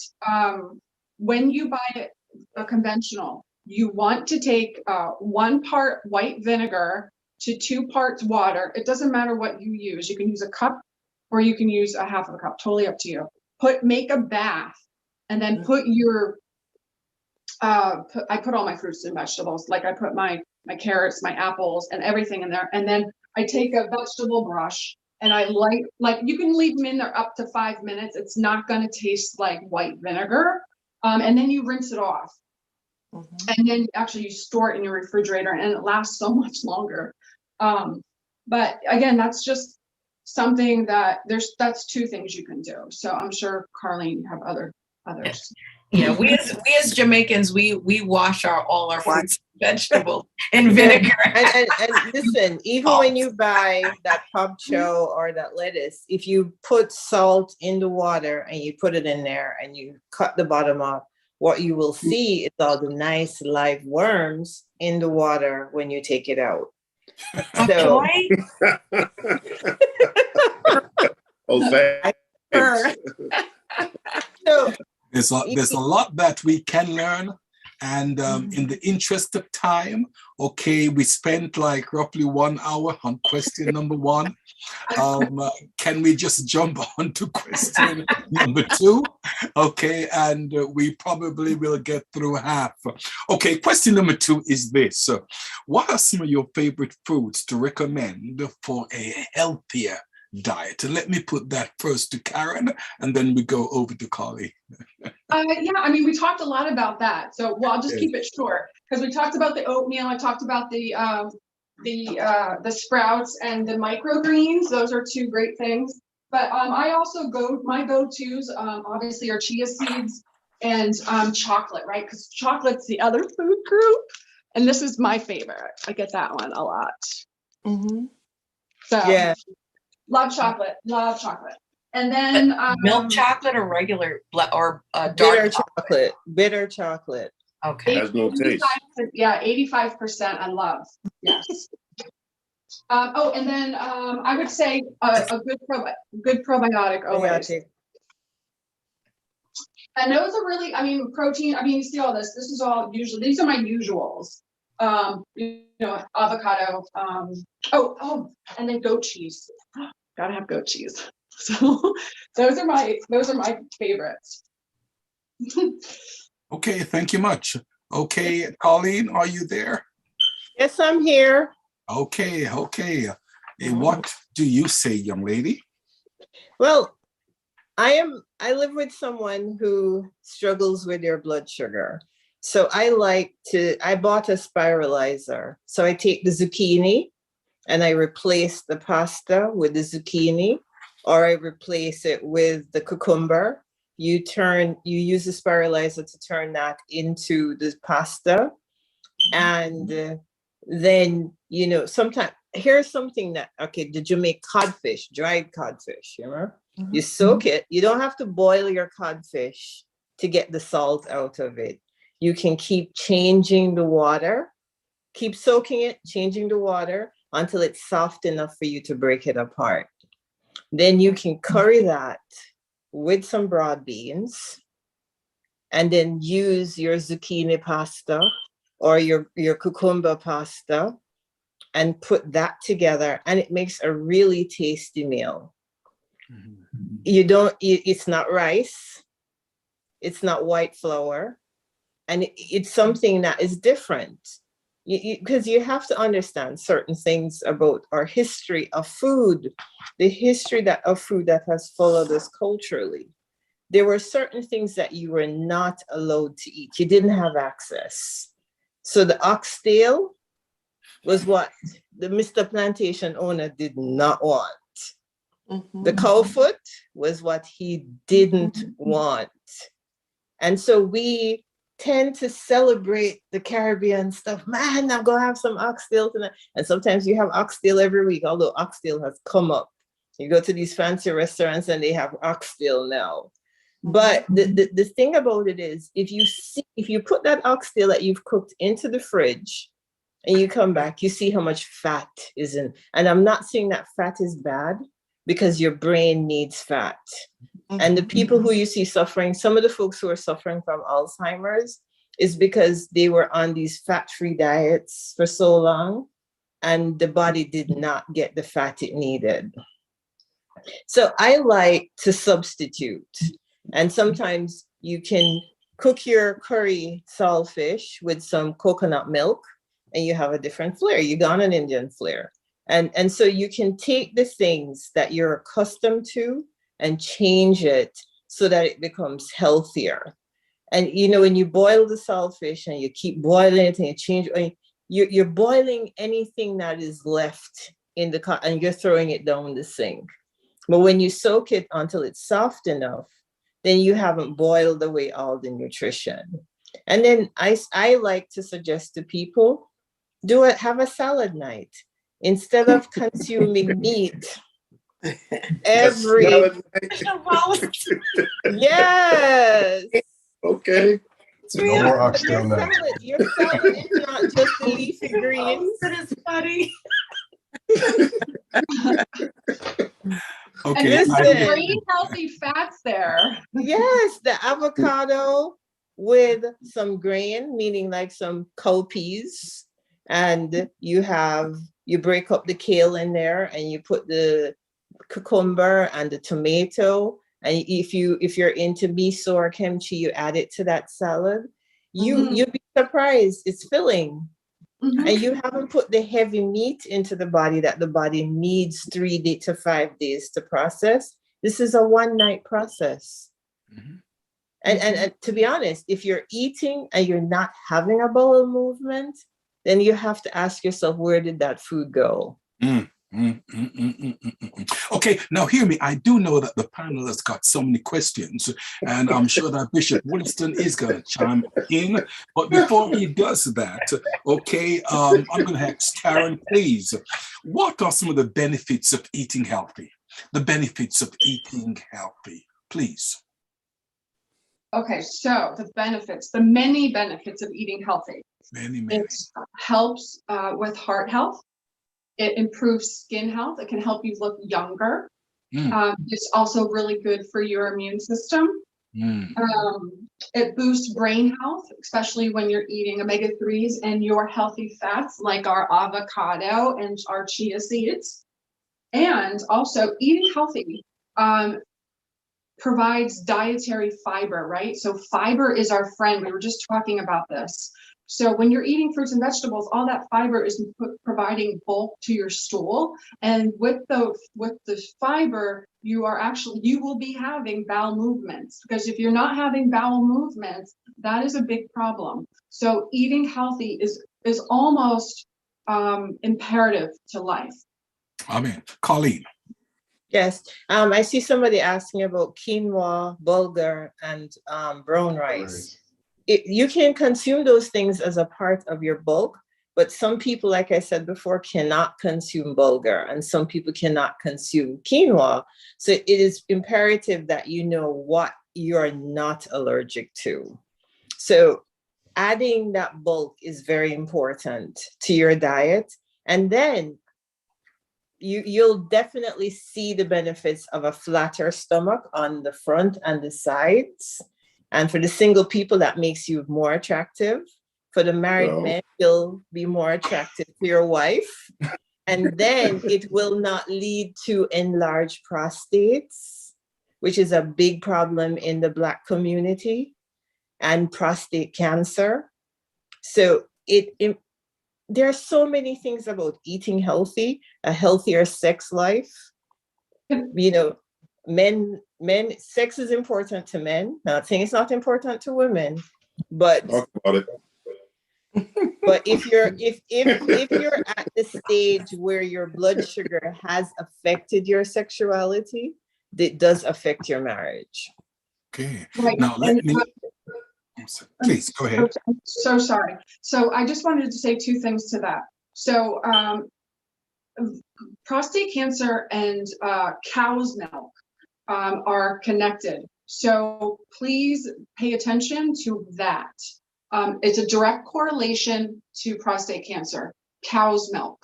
when you buy a conventional, you want to take 1 part white vinegar to 2 parts water. It doesn't matter what you use. You can use a cup or you can use a half of a cup, totally up to you. Make a bath and then put your, I put all my fruits and vegetables. Like I put my carrots, my apples and everything in there. And then I take a vegetable brush and I like you can leave them in there up to 5 minutes. It's not going to taste like white vinegar. And then you rinse it off. And then actually you store it in your refrigerator and it lasts so much longer. But again, that's just something that that's 2 things you can do. So I'm sure Carlene, you have others. Yeah, we as Jamaicans, we wash all our fruits and vegetables in vinegar. And listen, even when you buy that pub cho or that lettuce, if you put salt in the water and you put it in there and you cut the bottom off, what you will see is all the nice live worms in the water when you take it out. So, thanks. so there's a lot that we can learn. And in the interest of time, okay, we spent like roughly 1 hour on question number 1. Can we just jump on to question number 2? Okay, and we probably will get through half. Okay, question number 2 is this. What are some of your favorite foods to recommend for a healthier diet? And let me put that first to Karen, and then we go over to Carly. Yeah, I mean, we talked a lot about that. So, well, I'll just keep it short because we talked about the oatmeal. I talked about the sprouts and the microgreens. Those are 2 great things. But I also my go-tos obviously are chia seeds and chocolate, right? Because chocolate's the other food group, and this is my favorite. I get that one a lot. So yeah, love chocolate. And then milk chocolate or regular or dark bitter chocolate. Bitter chocolate. Okay. Has no taste. Yeah, 85% I love. Yes. And then I would say a good probiotic always. And those are really, I mean, protein. I mean, you see all this. This is all usually. These are my usuals. Avocado. And then goat cheese. Gotta have goat cheese. So those are my favorites. Okay, thank you much. Okay, Colleen, are you there? Yes, I'm here. Okay. What do you say, young lady? Well, I live with someone who struggles with their blood sugar. So I bought a spiralizer. So I take the zucchini and I replace the pasta with the zucchini, or I replace it with the cucumber. You use the spiralizer to turn that into the pasta. And then, sometimes, here's something that, did you make codfish, dried codfish, You soak it. You don't have to boil your codfish to get the salt out of it. You can keep changing the water, keep soaking it, changing the water until it's soft enough for you to break it apart. Then you can curry that with some broad beans and then use your zucchini pasta or your cucumber pasta and put that together, and it makes a really tasty meal. It's not rice, it's not white flour, and it's something that is different. Because you have to understand certain things about our history of food, the history of food that has followed us culturally. There were certain things that you were not allowed to eat. You didn't have access. So the oxtail was what the Mr. Plantation owner did not want. The cow foot was what he didn't want. And so we tend to celebrate the Caribbean stuff. Man, I'm gonna have some oxtail tonight. And sometimes you have oxtail every week, although oxtail has come up. You go to these fancy restaurants and they have oxtail now. But the thing about it is, if you put that oxtail that you've cooked into the fridge and you come back, you see how much fat is in. And I'm not saying that fat is bad, because your brain needs fat. And the people who you see suffering, some of the folks who are suffering from Alzheimer's, is because they were on these fat-free diets for so long, and the body did not get the fat it needed. So I like to substitute. And sometimes you can cook your curry saltfish with some coconut milk, and you have a different flair. You got an Indian flair. And so you can take the things that you're accustomed to and change it so that it becomes healthier. And, you know, when you boil the saltfish and you keep boiling it and you change, you're boiling anything that is left in the pot and you're throwing it down the sink. But when you soak it until it's soft enough, then you haven't boiled away all the nutrition. And then I like to suggest to people, have a salad night. Instead of consuming meat every, yes. Okay. No more oxtail now. Your salad is not just the leafy greens. That is funny. And Okay. there's some Listen. great healthy fats there. Yes, the avocado with some grain, meaning like some cowpeas, and you break up the kale in there and you put the cucumber and the tomato, and if you're into miso or kimchi, you add it to that salad. You'd be surprised, it's filling. And you haven't put the heavy meat into the body that the body needs 3 to 5 days to process. This is a one-night process. And to be honest, if you're eating and you're not having a bowel movement, then you have to ask yourself, where did that food go? Okay, now hear me. I do know that the panel has got so many questions, and I'm sure that Bishop Wolliston is going to chime in. But before he does that, okay, I'm going to ask Karen, please. What are some of the benefits of eating healthy? The benefits of eating healthy, please. Okay, so the many benefits of eating healthy. Many. It helps with heart health. It improves skin health. It can help you look younger. It's also really good for your immune system. It boosts brain health, especially when you're eating omega-3s and your healthy fats like our avocado and our chia seeds. And also eating healthy provides dietary fiber, right? So fiber is our friend. We were just talking about this. So when you're eating fruits and vegetables, all that fiber is providing bulk to your stool. And with the fiber, you will be having bowel movements, because if you're not having bowel movements, that is a big problem. So eating healthy is almost imperative to life. Amen. Colleen. Yes, I see somebody asking about quinoa, bulgur, and brown rice. You can consume those things as a part of your bulk, but some people, like I said before, cannot consume bulgur, and some people cannot consume quinoa. So it is imperative that you know what you're not allergic to. So adding that bulk is very important to your diet. And then you'll definitely see the benefits of a flatter stomach on the front and the sides. And for the single people, that makes you more attractive. For the married men, you'll be more attractive to your wife. And then it will not lead to enlarged prostates, which is a big problem in the Black community, and prostate cancer. So there are so many things about eating healthy, a healthier sex life. You know, sex is important to men. Not saying it's not important to women, but talk about it. But if you're at the stage where your blood sugar has affected your sexuality, it does affect your marriage. Okay. Right. Now please go ahead. I'm so sorry. So I just wanted to say 2 things to that. So prostate cancer and cow's milk are connected. So please pay attention to that. It's a direct correlation to prostate cancer, cow's milk.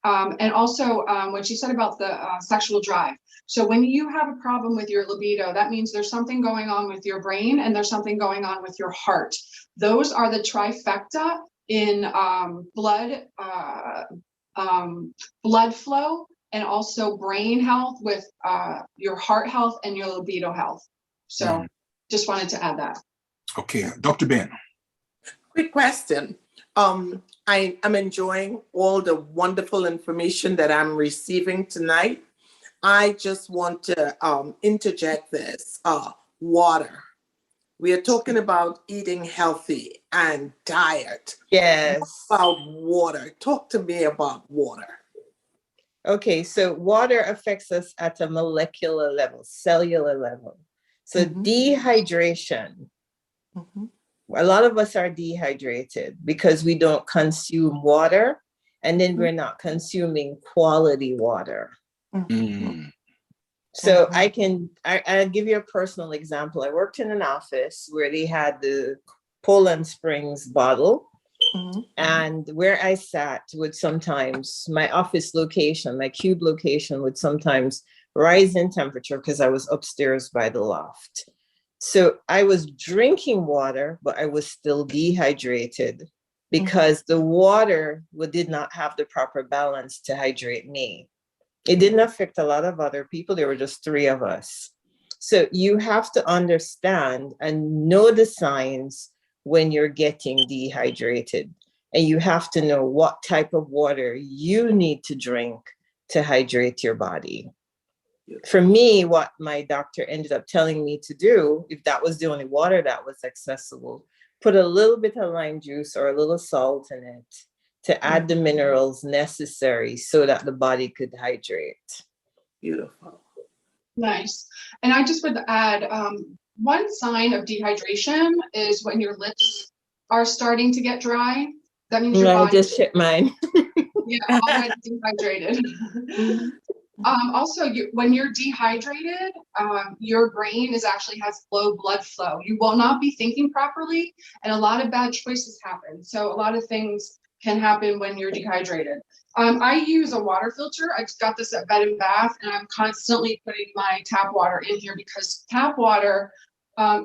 And also what she said about the sexual drive. So when you have a problem with your libido, that means there's something going on with your brain and there's something going on with your heart. Those are the trifecta in blood flow and also brain health with your heart health and your libido health. So just wanted to add that. Okay, Dr. Ben. Quick question. I am enjoying all the wonderful information that I'm receiving tonight. I just want to interject this. Water. We are talking about eating healthy and diet. Yes. What about water? Talk to me about water. Okay, so water affects us at a molecular level, cellular level. So dehydration. A lot of us are dehydrated because we don't consume water, and then we're not consuming quality water. So I'll give you a personal example. I worked in an office where they had the Poland Springs bottle, and where I sat would sometimes, my office location, my cube location would sometimes rise in temperature because I was upstairs by the loft. So I was drinking water, but I was still dehydrated because the water did not have the proper balance to hydrate me. It didn't affect a lot of other people. There were just 3 of us. So you have to understand and know the signs when you're getting dehydrated. And you have to know what type of water you need to drink to hydrate your body. For me, what my doctor ended up telling me to do, if that was the only water that was accessible, put a little bit of lime juice or a little salt in it to add the minerals necessary so that the body could hydrate. Beautiful. Nice. And I just would add, one sign of dehydration is when your lips are starting to get dry. That means your body. I just checked mine. Yeah, already dehydrated. Also, when you're dehydrated, your brain actually has low blood flow. You will not be thinking properly, and a lot of bad choices happen. So a lot of things can happen when you're dehydrated. I use a water filter. I just got this at Bed and Bath, and I'm constantly putting my tap water in here because tap water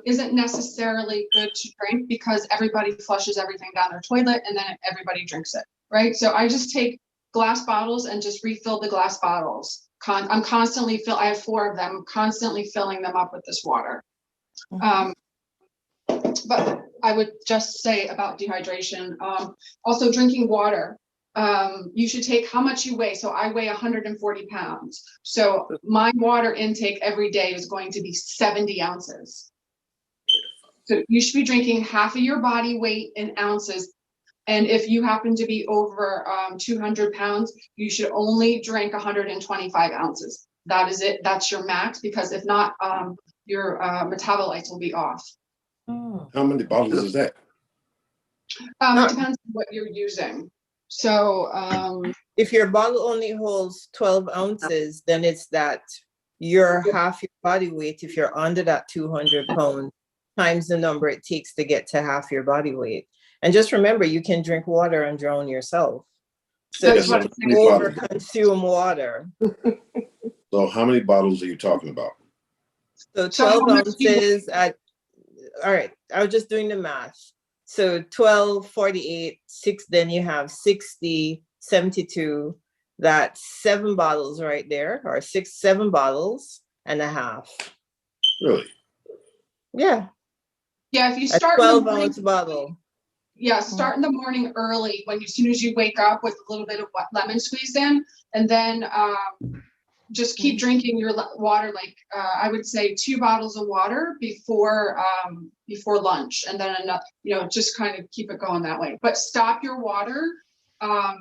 isn't necessarily good to drink because everybody flushes everything down their toilet and then everybody drinks it, right? So I just take glass bottles and just refill the glass bottles. I'm constantly I have 4 of them, constantly filling them up with this water. But I would just say about dehydration, also drinking water. You should take how much you weigh. So I weigh 140 pounds. So my water intake every day is going to be 70 ounces. So you should be drinking half of your body weight in ounces. And if you happen to be over 200 pounds, you should only drink 125 ounces. That is it. That's your max, because if not, your metabolites will be off. How many bottles is that? It depends on what you're using. So if your bottle only holds 12 ounces, then it's that you're half your body weight. If you're under that 200 pounds times the number it takes to get to half your body weight. And just remember, you can drink water and drown yourself. So you over consume water. So how many bottles are you talking about? So 12 ounces at, all right, I was just doing the math. So 12, 48, 6, then you have 60, 72, that's 7 bottles right there, or 7 bottles and a half. Really? Yeah. Yeah, if you start 12-ounce bottle. Yeah, start in the morning early as soon as you wake up with a little bit of lemon squeezed in, and then just keep drinking your water. Like I would say 2 bottles of water before lunch, and then another, just kind of keep it going that way. But stop your water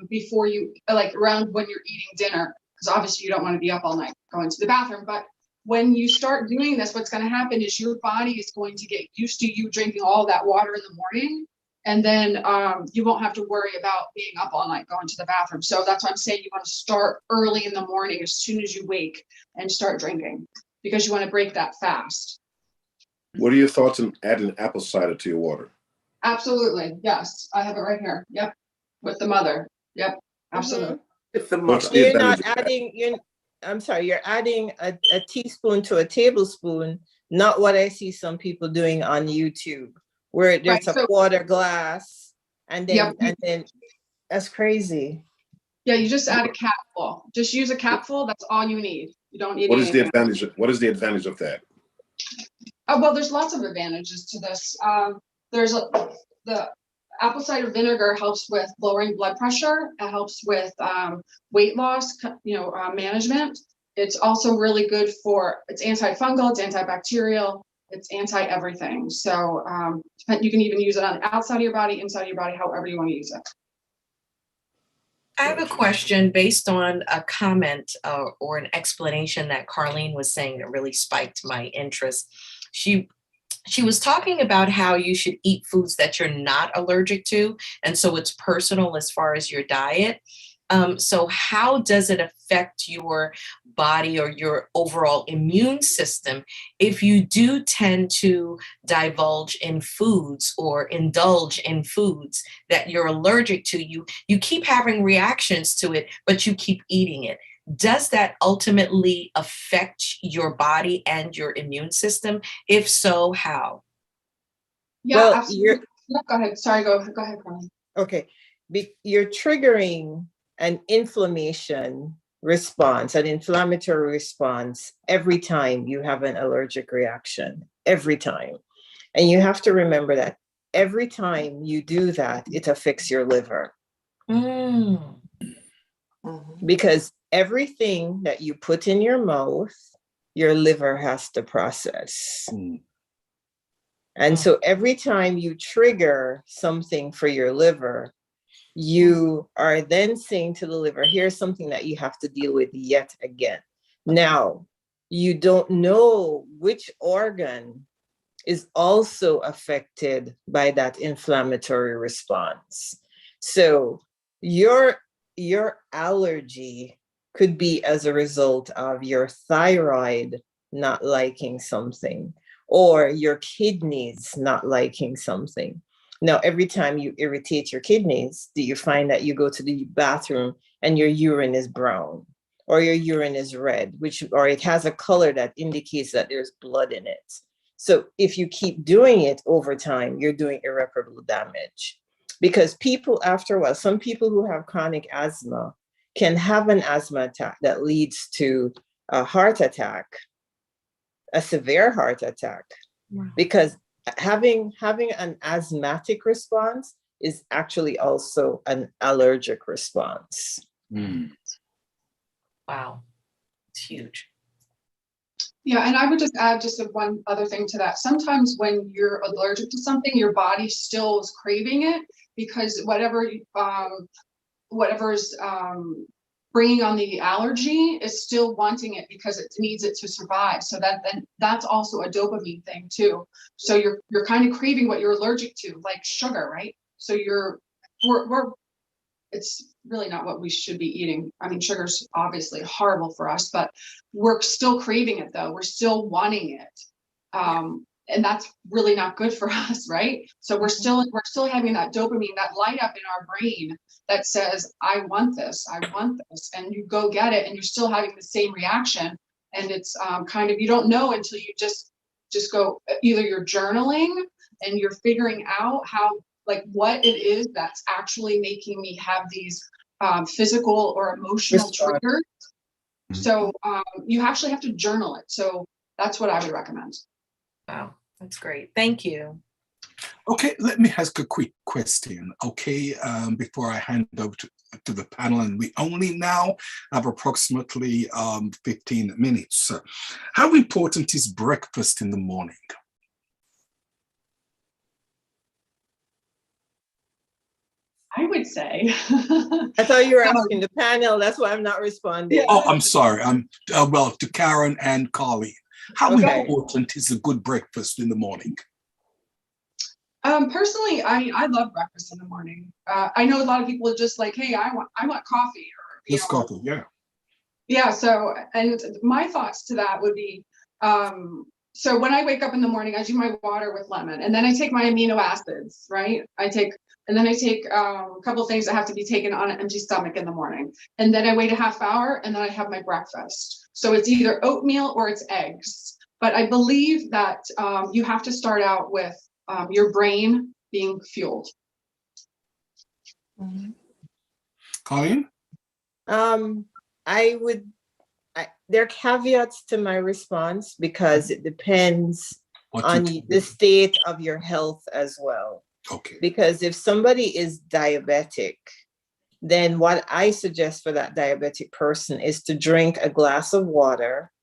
before you, like around when you're eating dinner, because obviously you don't want to be up all night going to the bathroom. But when you start doing this, what's going to happen is your body is going to get used to you drinking all that water in the morning. And then you won't have to worry about being up all night going to the bathroom. So that's why I'm saying you want to start early in the morning as soon as you wake and start drinking, because you want to break that fast. What are your thoughts on adding apple cider to your water? Absolutely. Yes. I have it right here. Yep. With the mother. Yep. Absolutely. With the What's mother. the You're advantage not of that? adding, I'm sorry, you're adding a teaspoon to a tablespoon, not what I see some people doing on YouTube, where there's Right, a so- quarter glass and Yep. then that's crazy. Yeah, you just add a capful. Just use a capful. That's all you need. You don't need What is the anything. advantage? What is the advantage of that? Well, there's lots of advantages to this. The apple cider vinegar helps with lowering blood pressure. It helps with weight loss, management. It's also really good for, it's antifungal, it's antibacterial, it's anti-everything. So you can even use it on the outside of your body, inside of your body, however you want to use it. I have a question based on a comment or an explanation that Carlene was saying that really spiked my interest. She was talking about how you should eat foods that you're not allergic to, and so it's personal as far as your diet. So how does it affect your body or your overall immune system if you do tend to divulge in foods or indulge in foods that you're allergic to? You keep having reactions to it, but you keep eating it. Does that ultimately affect your body and your immune system? If so, how? Yeah, Well, absolutely. No, go ahead. Sorry, go ahead, Carlene. Okay, you're triggering an inflammation response, an inflammatory response every time you have an allergic reaction, every time. And you have to remember that every time you do that, it affects your liver. Because everything that you put in your mouth, your liver has to process. And so every time you trigger something for your liver, you are then saying to the liver, here's something that you have to deal with yet again. Now, you don't know which organ is also affected by that inflammatory response. So your allergy could be as a result of your thyroid not liking something, or your kidneys not liking something. Now, every time you irritate your kidneys, do you find that you go to the bathroom and your urine is brown or your urine is red, or it has a color that indicates that there's blood in it? So if you keep doing it over time, you're doing irreparable damage. Because people, after a while, some people who have chronic asthma can have an asthma attack that leads to a heart attack, a severe heart attack, because having an asthmatic response is actually also an allergic response. Wow, it's huge. Yeah, and I would just add just one other thing to that. Sometimes when you're allergic to something, your body still is craving it because whatever's bringing on the allergy is still wanting it because it needs it to survive. So that's also a dopamine thing too. So you're kind of craving what you're allergic to, like sugar, right? So it's really not what we should be eating. I mean, sugar's obviously horrible for us, but we're still craving it though. We're still wanting it. And that's really not good for us, right? So we're still having that dopamine, that light up in our brain that says, I want this, and you go get it, and you're still having the same reaction. And it's kind of, you don't know until you just go, either you're journaling and you're figuring out how, like, what it is that's actually making me have these physical or emotional triggers. So you actually have to journal it. So that's what I would recommend. Wow, that's great. Thank you. Okay, let me ask a quick question, okay, before I hand over to the panel, and we only now have approximately 15 minutes. How important is breakfast in the morning? I would say. I thought you were asking the panel. That's why I'm not responding. Oh, I'm sorry. Well, to Karen and Carlene. How important is a good breakfast in the morning? Personally, I love breakfast in the morning. I know a lot of people are just like, hey, I want coffee, or Just coffee, yeah. Yeah. So, and my thoughts to that would be, So when I wake up in the morning, I do my water with lemon, and then I take my amino acids, right? And then I take a couple of things that have to be taken on an empty stomach in the morning. And then I wait a half hour, and then I have my breakfast. So it's either oatmeal or it's eggs. But I believe that you have to start out with your brain being fueled. Colleen? There are caveats to my response because it depends What on you- the state of your health as well. Okay. Because if somebody is diabetic, then what I suggest for that diabetic person is to drink a glass of water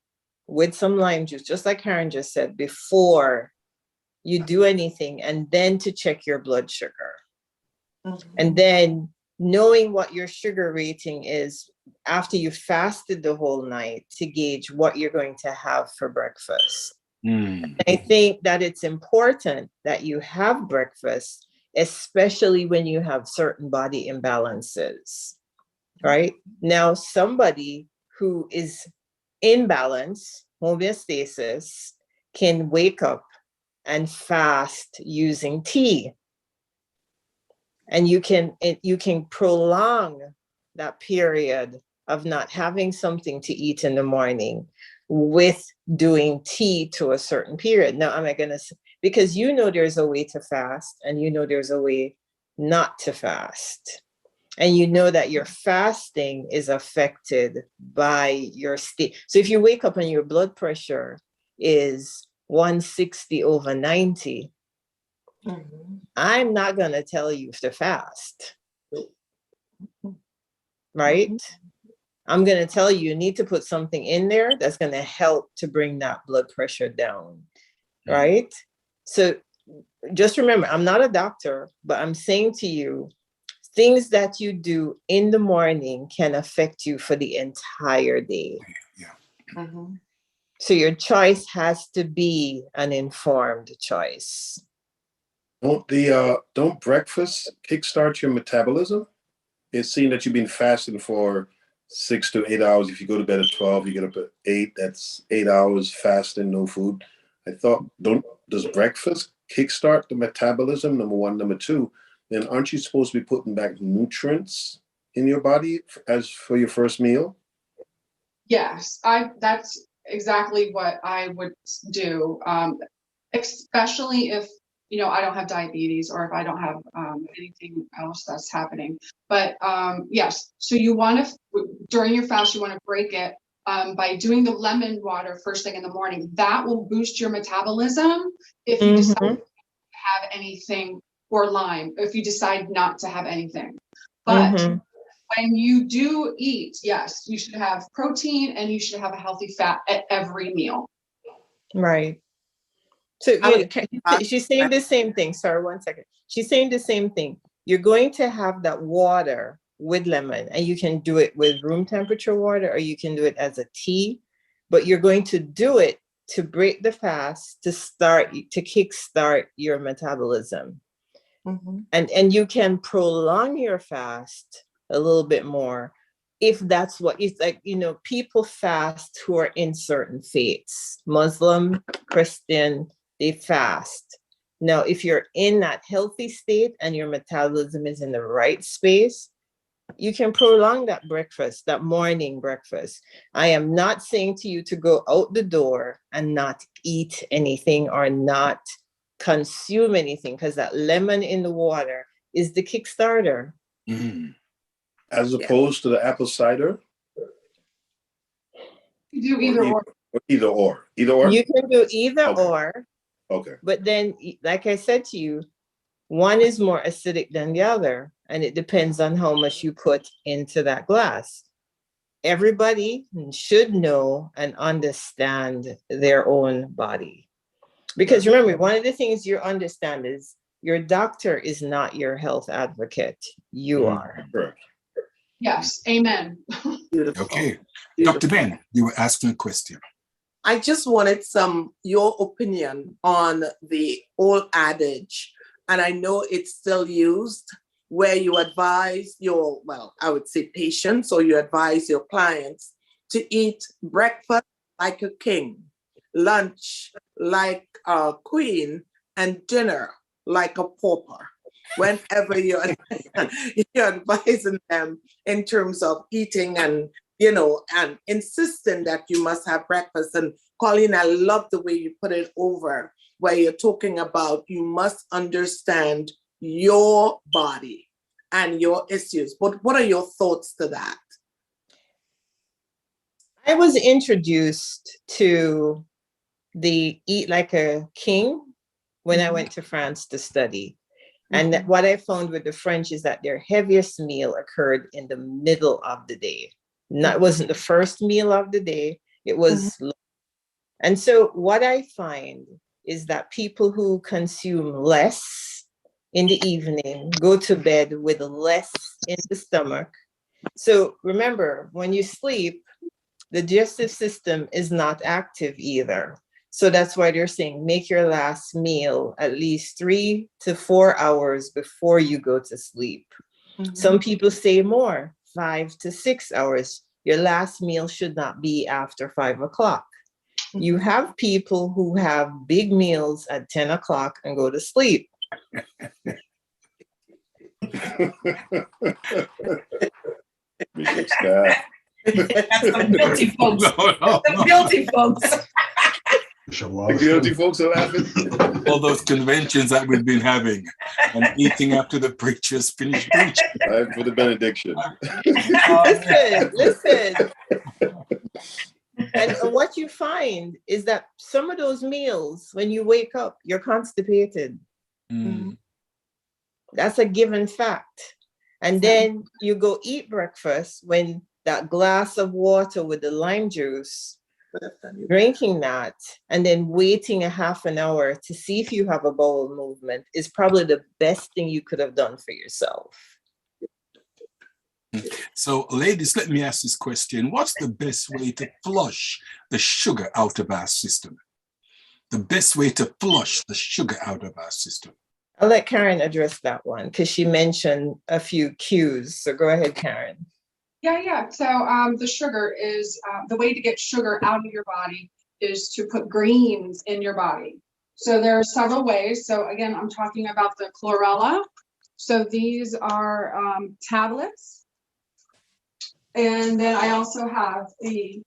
with some lime juice, just like Karen just said, before you do anything, and then to check your blood sugar. And then knowing what your sugar rating is after you fasted the whole night to gauge what you're going to have for breakfast. I think that it's important that you have breakfast, especially when you have certain body imbalances, right? Now, somebody who is in balance, homeostasis, can wake up and fast using tea. And you can prolong that period of not having something to eat in the morning with doing tea to a certain period. Now, am I going to, because there's a way to fast, and there's a way not to fast. And that your fasting is affected by your state. So if you wake up and your blood pressure is 160/90, I'm not going to tell you to fast, right? I'm going to tell you need to put something in there that's going to help to bring that blood pressure down, right? So just remember, I'm not a doctor, but I'm saying to you, things that you do in the morning can affect you for the entire day. Yeah. So your choice has to be an informed choice. Don't breakfast kickstart your metabolism? It's seen that you've been fasting for 6 to 8 hours. If you go to bed at 12, you get up at 8. That's 8 hours fasting, no food. I thought, does breakfast kickstart the metabolism? Number one. Number two, then aren't you supposed to be putting back nutrients in your body as for your first meal? Yes, that's exactly what I would do, especially if I don't have diabetes, or if I don't have anything else that's happening. But yes, so you want to, during your fast, you want to break it by doing the lemon water first thing in the morning. That will boost your metabolism if you decide to have anything, or lime, if you decide not to have anything. But when you do eat, yes, you should have protein, and you should have a healthy fat at every meal. Right. So she's saying the same thing. Sorry, 1 second. She's saying the same thing. You're going to have that water with lemon, and you can do it with room temperature water, or you can do it as a tea, but you're going to do it to break the fast, to kickstart your metabolism. And you can prolong your fast a little bit more if that's what it's like. People fast who are in certain faiths, Muslim, Christian, they fast. Now, if you're in that healthy state and your metabolism is in the right space, you can prolong that breakfast, that morning breakfast. I am not saying to you to go out the door and not eat anything or not consume anything, because that lemon in the water is the kickstarter. As opposed to the apple cider? You do either or. Either or. Either or? You can do either or. Okay. But then, like I said to you, one is more acidic than the other, and it depends on how much you put into that glass. Everybody should know and understand their own body. Because remember, one of the things you understand is your doctor is not your health advocate. You are. Correct. Yes, amen. Beautiful. Okay. Beautiful. Dr. Ben, you were asking a question. I just wanted your opinion on the old adage, and I know it's still used, where you advise I would say patients, or you advise your clients to eat breakfast like a king, lunch like a queen and dinner like a pauper whenever you're, you're advising them in terms of eating and, and insisting that you must have breakfast. And Colleen, I love the way you put it over, where you're talking about you must understand your body and your issues. But what are your thoughts to that? I was introduced to the Eat Like a King when I went to France to study. And what I found with the French is that their heaviest meal occurred in the middle of the day. It wasn't the first meal of the day, it was. And so what I find is that people who consume less in the evening go to bed with less in the stomach. So remember, when you sleep, the digestive system is not active either. So that's why they're saying make your last meal at least 3 to 4 hours before you go to sleep. Some people say more, 5 to 6 hours. Your last meal should not be after 5 o'clock. You have people who have big meals at 10 o'clock and go to sleep. That's some guilty folks. The guilty folks. The guilty folks are laughing. All those conventions that we've been having and eating after the preachers finish preaching. Time for the benediction. Listen. And what you find is that some of those meals, when you wake up, you're constipated. That's a given fact. And then you go eat breakfast when that glass of water with the lime juice, drinking that, and then waiting a half an hour to see if you have a bowel movement is probably the best thing you could have done for yourself. So, ladies, let me ask this question. What's the best way to flush the sugar out of our system? The best way to flush the sugar out of our system? I'll let Karen address that one because she mentioned a few cues. So go ahead, Karen. Yeah. So the sugar is, the way to get sugar out of your body is to put greens in your body. So there are several ways. So again, I'm talking about the chlorella. So these are tablets. And then I also have the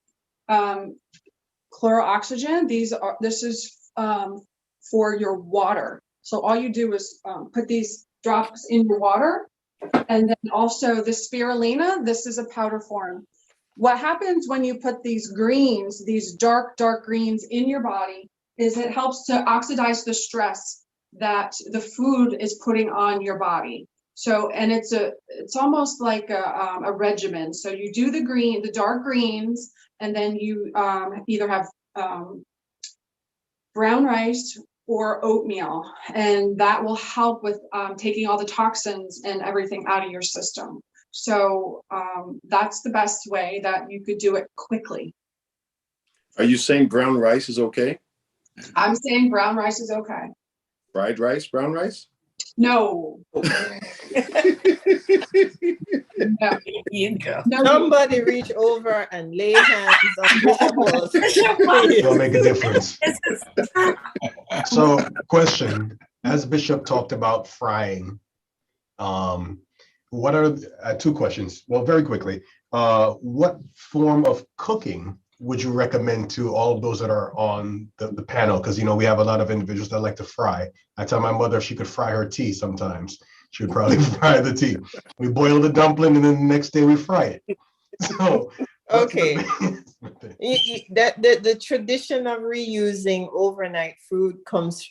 chlorooxygen. This is for your water. So all you do is put these drops in your water. And then also the spirulina, this is a powder form. What happens when you put these greens, these dark greens in your body, is it helps to oxidize the stress that the food is putting on your body. So, and it's almost like a regimen. So you do the dark greens, and then you either have brown rice or oatmeal, and that will help with taking all the toxins and everything out of your system. So that's the best way that you could do it quickly. Are you saying brown rice is okay? I'm saying brown rice is okay. Fried rice, brown rice? No. No. No. Somebody reach over and lay hands on Bishop. It'll make a difference. So, question: as Bishop talked about frying, what are two questions? Well, very quickly, what form of cooking would you recommend to all of those that are on the panel? Because we have a lot of individuals that like to fry. I tell my mother if she could fry her tea sometimes, she would probably fry the tea. We boil the dumpling and then the next day we fry it. So okay. The tradition of reusing overnight food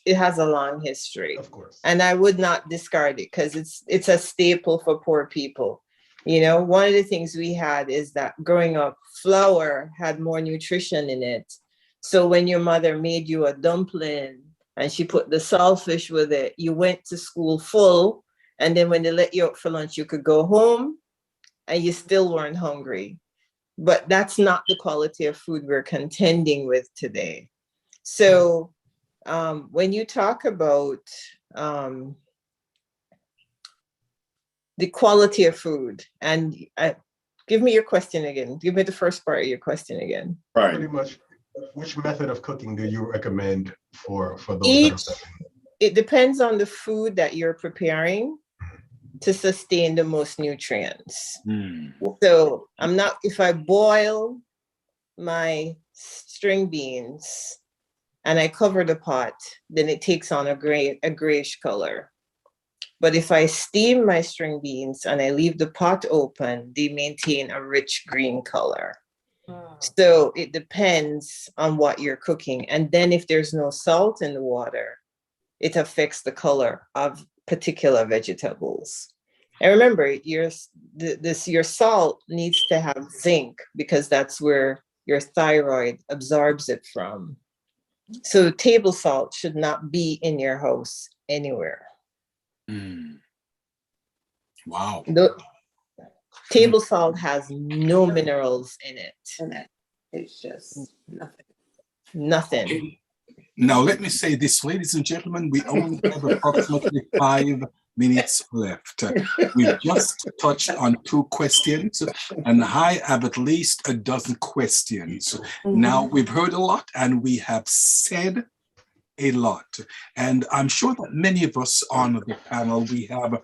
it has a long history. Of course. And I would not discard it because it's a staple for poor people. One of the things we had is that growing up, flour had more nutrition in it. So when your mother made you a dumpling and she put the saltfish with it, you went to school full. And then when they let you out for lunch, you could go home and you still weren't hungry. But that's not the quality of food we're contending with today. So when you talk about the quality of food, and give me your question again. Give me the first part of your question again. Right. Pretty much. Which method of cooking do you recommend for those Each, that are it depends on the food that you're preparing to sustain the most nutrients. So if I boil my string beans and I cover the pot, then it takes on a grayish color. But if I steam my string beans and I leave the pot open, they maintain a rich green color. So it depends on what you're cooking. And then if there's no salt in the water, it affects the color of particular vegetables. And remember, your salt needs to have zinc because that's where your thyroid absorbs it from. So table salt should not be in your house anywhere. Wow. Table salt has no minerals in it. It's just nothing. Nothing. Now, let me say this, ladies and gentlemen, we only have approximately 5 minutes left. We've just touched on 2 questions, and I have at least a dozen questions. Now, we've heard a lot, and we have said a lot. And I'm sure that many of us on the panel, we have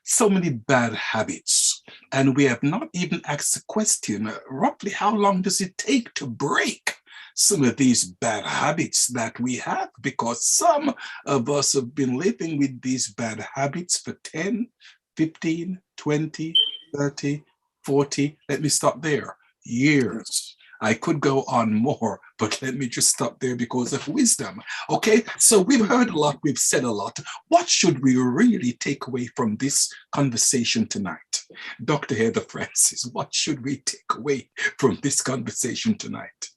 so many bad habits, and we have not even asked the question, roughly how long does it take to break some of these bad habits that we have? Because some of us have been living with these bad habits for 10, 15, 20, 30, 40, let me stop there, years. I could go on more, but let me just stop there because of wisdom. Okay, so we've heard a lot, we've said a lot. What should we really take away from this conversation tonight? Dr. Heather Francis, what should we take away from this conversation tonight?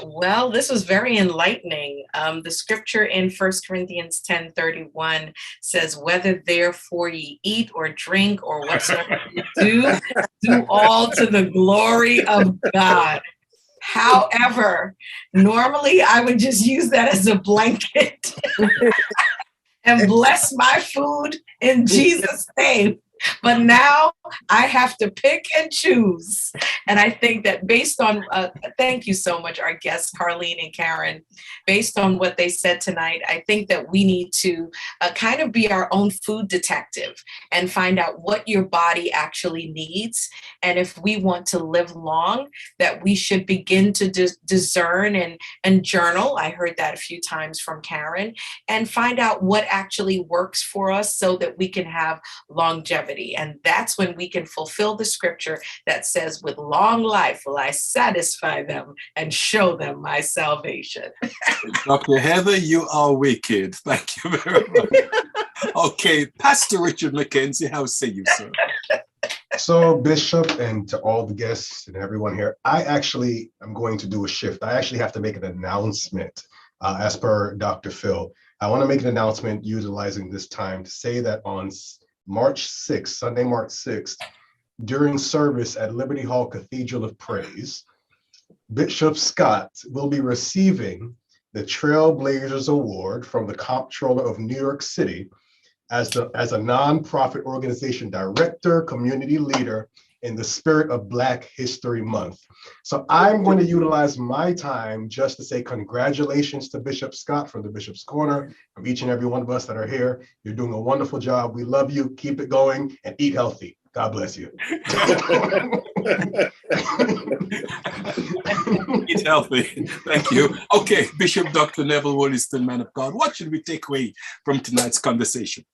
Well, this was very enlightening. The scripture in 1 Corinthians 10:31 says, whether therefore ye eat or drink or whatsoever you do all to the glory of God. However, normally I would just use that as a blanket and bless my food in Jesus' name. But now I have to pick and choose. And I think that based on, thank you so much, our guests, Carlene and Karen, based on what they said tonight, I think that we need to kind of be our own food detective and find out what your body actually needs. And if we want to live long, that we should begin to discern and journal. I heard that a few times from Karen, and find out what actually works for us so that we can have longevity. And that's when we can fulfill the scripture that says, with long life will I satisfy them and show them my salvation. Dr. Heather, you are wicked. Thank you very much. Okay, Pastor Richard McKenzie, how say you, sir? So, Bishop, and to all the guests and everyone here, I actually am going to do a shift. I actually have to make an announcement as per Dr. Phil. I want to make an announcement utilizing this time to say that on March 6th, Sunday, March 6th, during service at Liberty Hall Cathedral of Praise, Bishop Scott will be receiving the Trailblazers Award from the Comptroller of New York City as a nonprofit organization director, community leader in the spirit of Black History Month. So I'm going to utilize my time just to say congratulations to Bishop Scott from the Bishop's Corner, from each and every one of us that are here. You're doing a wonderful job. We love you. Keep it going and eat healthy. God bless you. Eat healthy. Thank you. Okay, Bishop Dr. Neville Wolliston, man of God, what should we take away from tonight's conversation?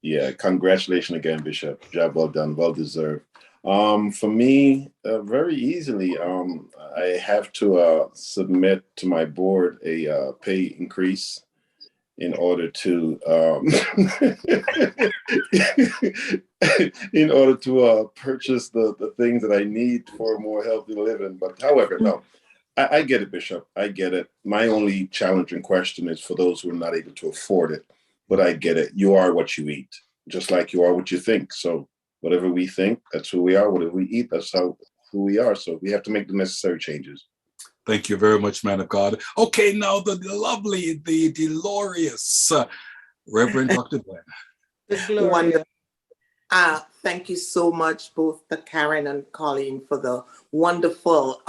Yeah, congratulations again, Bishop. Job well done, well deserved. For me, very easily, I have to submit to my board a pay increase in order to purchase the things that I need for a more healthy living. But however, no, I get it, Bishop. I get it. My only challenge and question is for those who are not able to afford it. But I get it. You are what you eat, just like you are what you think. So whatever we think, that's who we are. Whatever we eat, that's who we are. So we have to make the necessary changes. Thank you very much, man of God. Okay, now the lovely, the glorious Reverend Dr. Glenn. The glorious. Thank you so much, both the Karen and Colleen, for the wonderful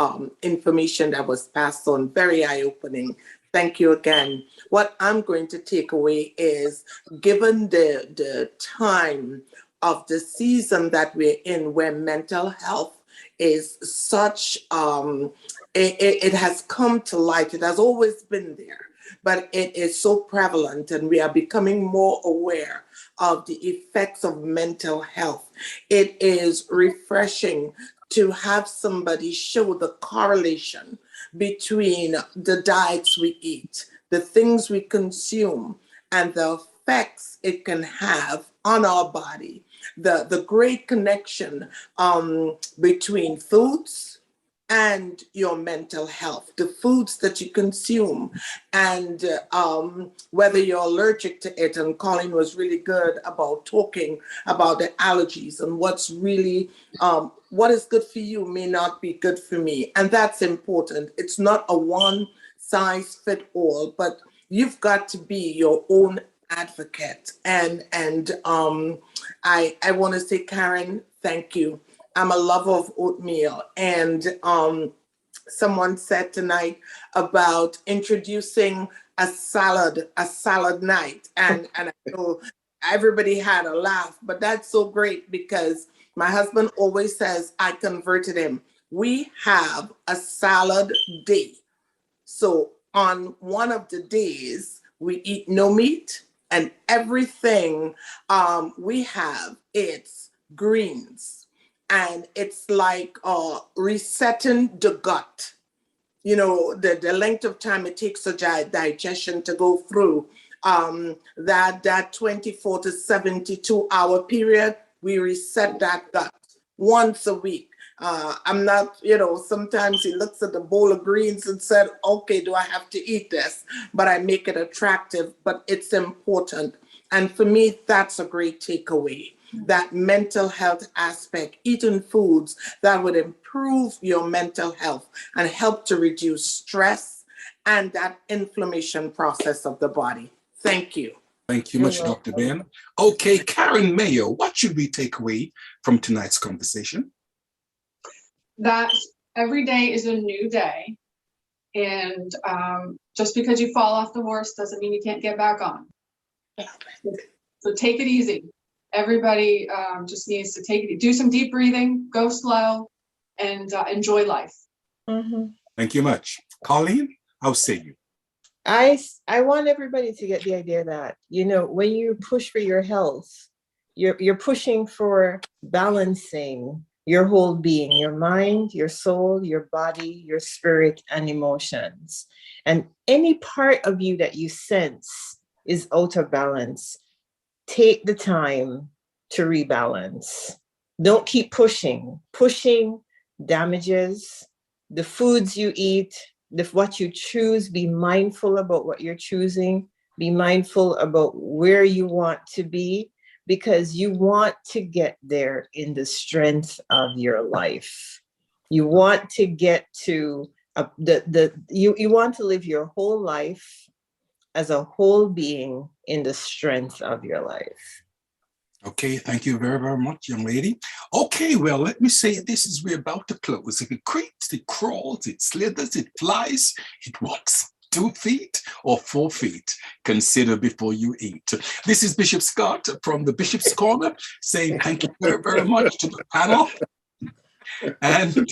information that was passed on. Very eye-opening. Thank you again. What I'm going to take away is, given the time of the season that we're in, where mental health is such, it has come to light. It has always been there, but it is so prevalent, and we are becoming more aware of the effects of mental health. It is refreshing to have somebody show the correlation between the diets we eat, the things we consume, and the effects it can have on our body. The great connection between foods and your mental health, the foods that you consume, and whether you're allergic to it. And Colin was really good about talking about the allergies and what's really, what is good for you may not be good for me. And that's important. It's not a one size fit all, but you've got to be your own advocate. And I want to say, Karen, thank you. I'm a lover of oatmeal, and someone said tonight about introducing a salad night, and I know everybody had a laugh, but that's so great because my husband always says I converted him. We have a salad day, so on one of the days we eat no meat, and everything we have, it's greens. And it's like resetting the gut. You know, the length of time it takes a digestion to go through that 24 to 72 hour period, we reset that gut once a week. I'm not, sometimes he looks at the bowl of greens and said, okay, do I have to eat this? But I make it attractive, but it's important. And for me, that's a great takeaway. That mental health aspect, eating foods that would improve your mental health and help to reduce stress and that inflammation process of the body. Thank you. Thank you much, Dr. Ben. Okay, Karen Mayo, what should we take away from tonight's conversation? That every day is a new day. And just because you fall off the horse doesn't mean you can't get back on. So take it easy. Everybody just needs to do some deep breathing, go slow, and enjoy life. Mm-hmm. Thank you much. Colleen, how say you? I want everybody to get the idea that, when you push for your health, you're pushing for balancing your whole being, your mind, your soul, your body, your spirit, and emotions. And any part of you that you sense is out of balance, take the time to rebalance. Don't keep pushing. Pushing damages the foods you eat, what you choose. Be mindful about what you're choosing. Be mindful about where you want to be, because you want to get there in the strength of your life. You want to get to you want to live your whole life as a whole being in the strength of your life. Okay, thank you very, very much, young lady. Okay, well, let me say this as we're about to close. If it creeps, it crawls, it slithers, it flies, it walks 2 feet or 4 feet. Consider before you eat. This is Bishop Scott from the Bishop's Corner saying thank you very, very much to the panel, and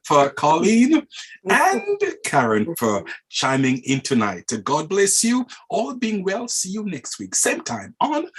for Colleen and Karen for chiming in tonight. God bless you. All being well, see you next week. Same time on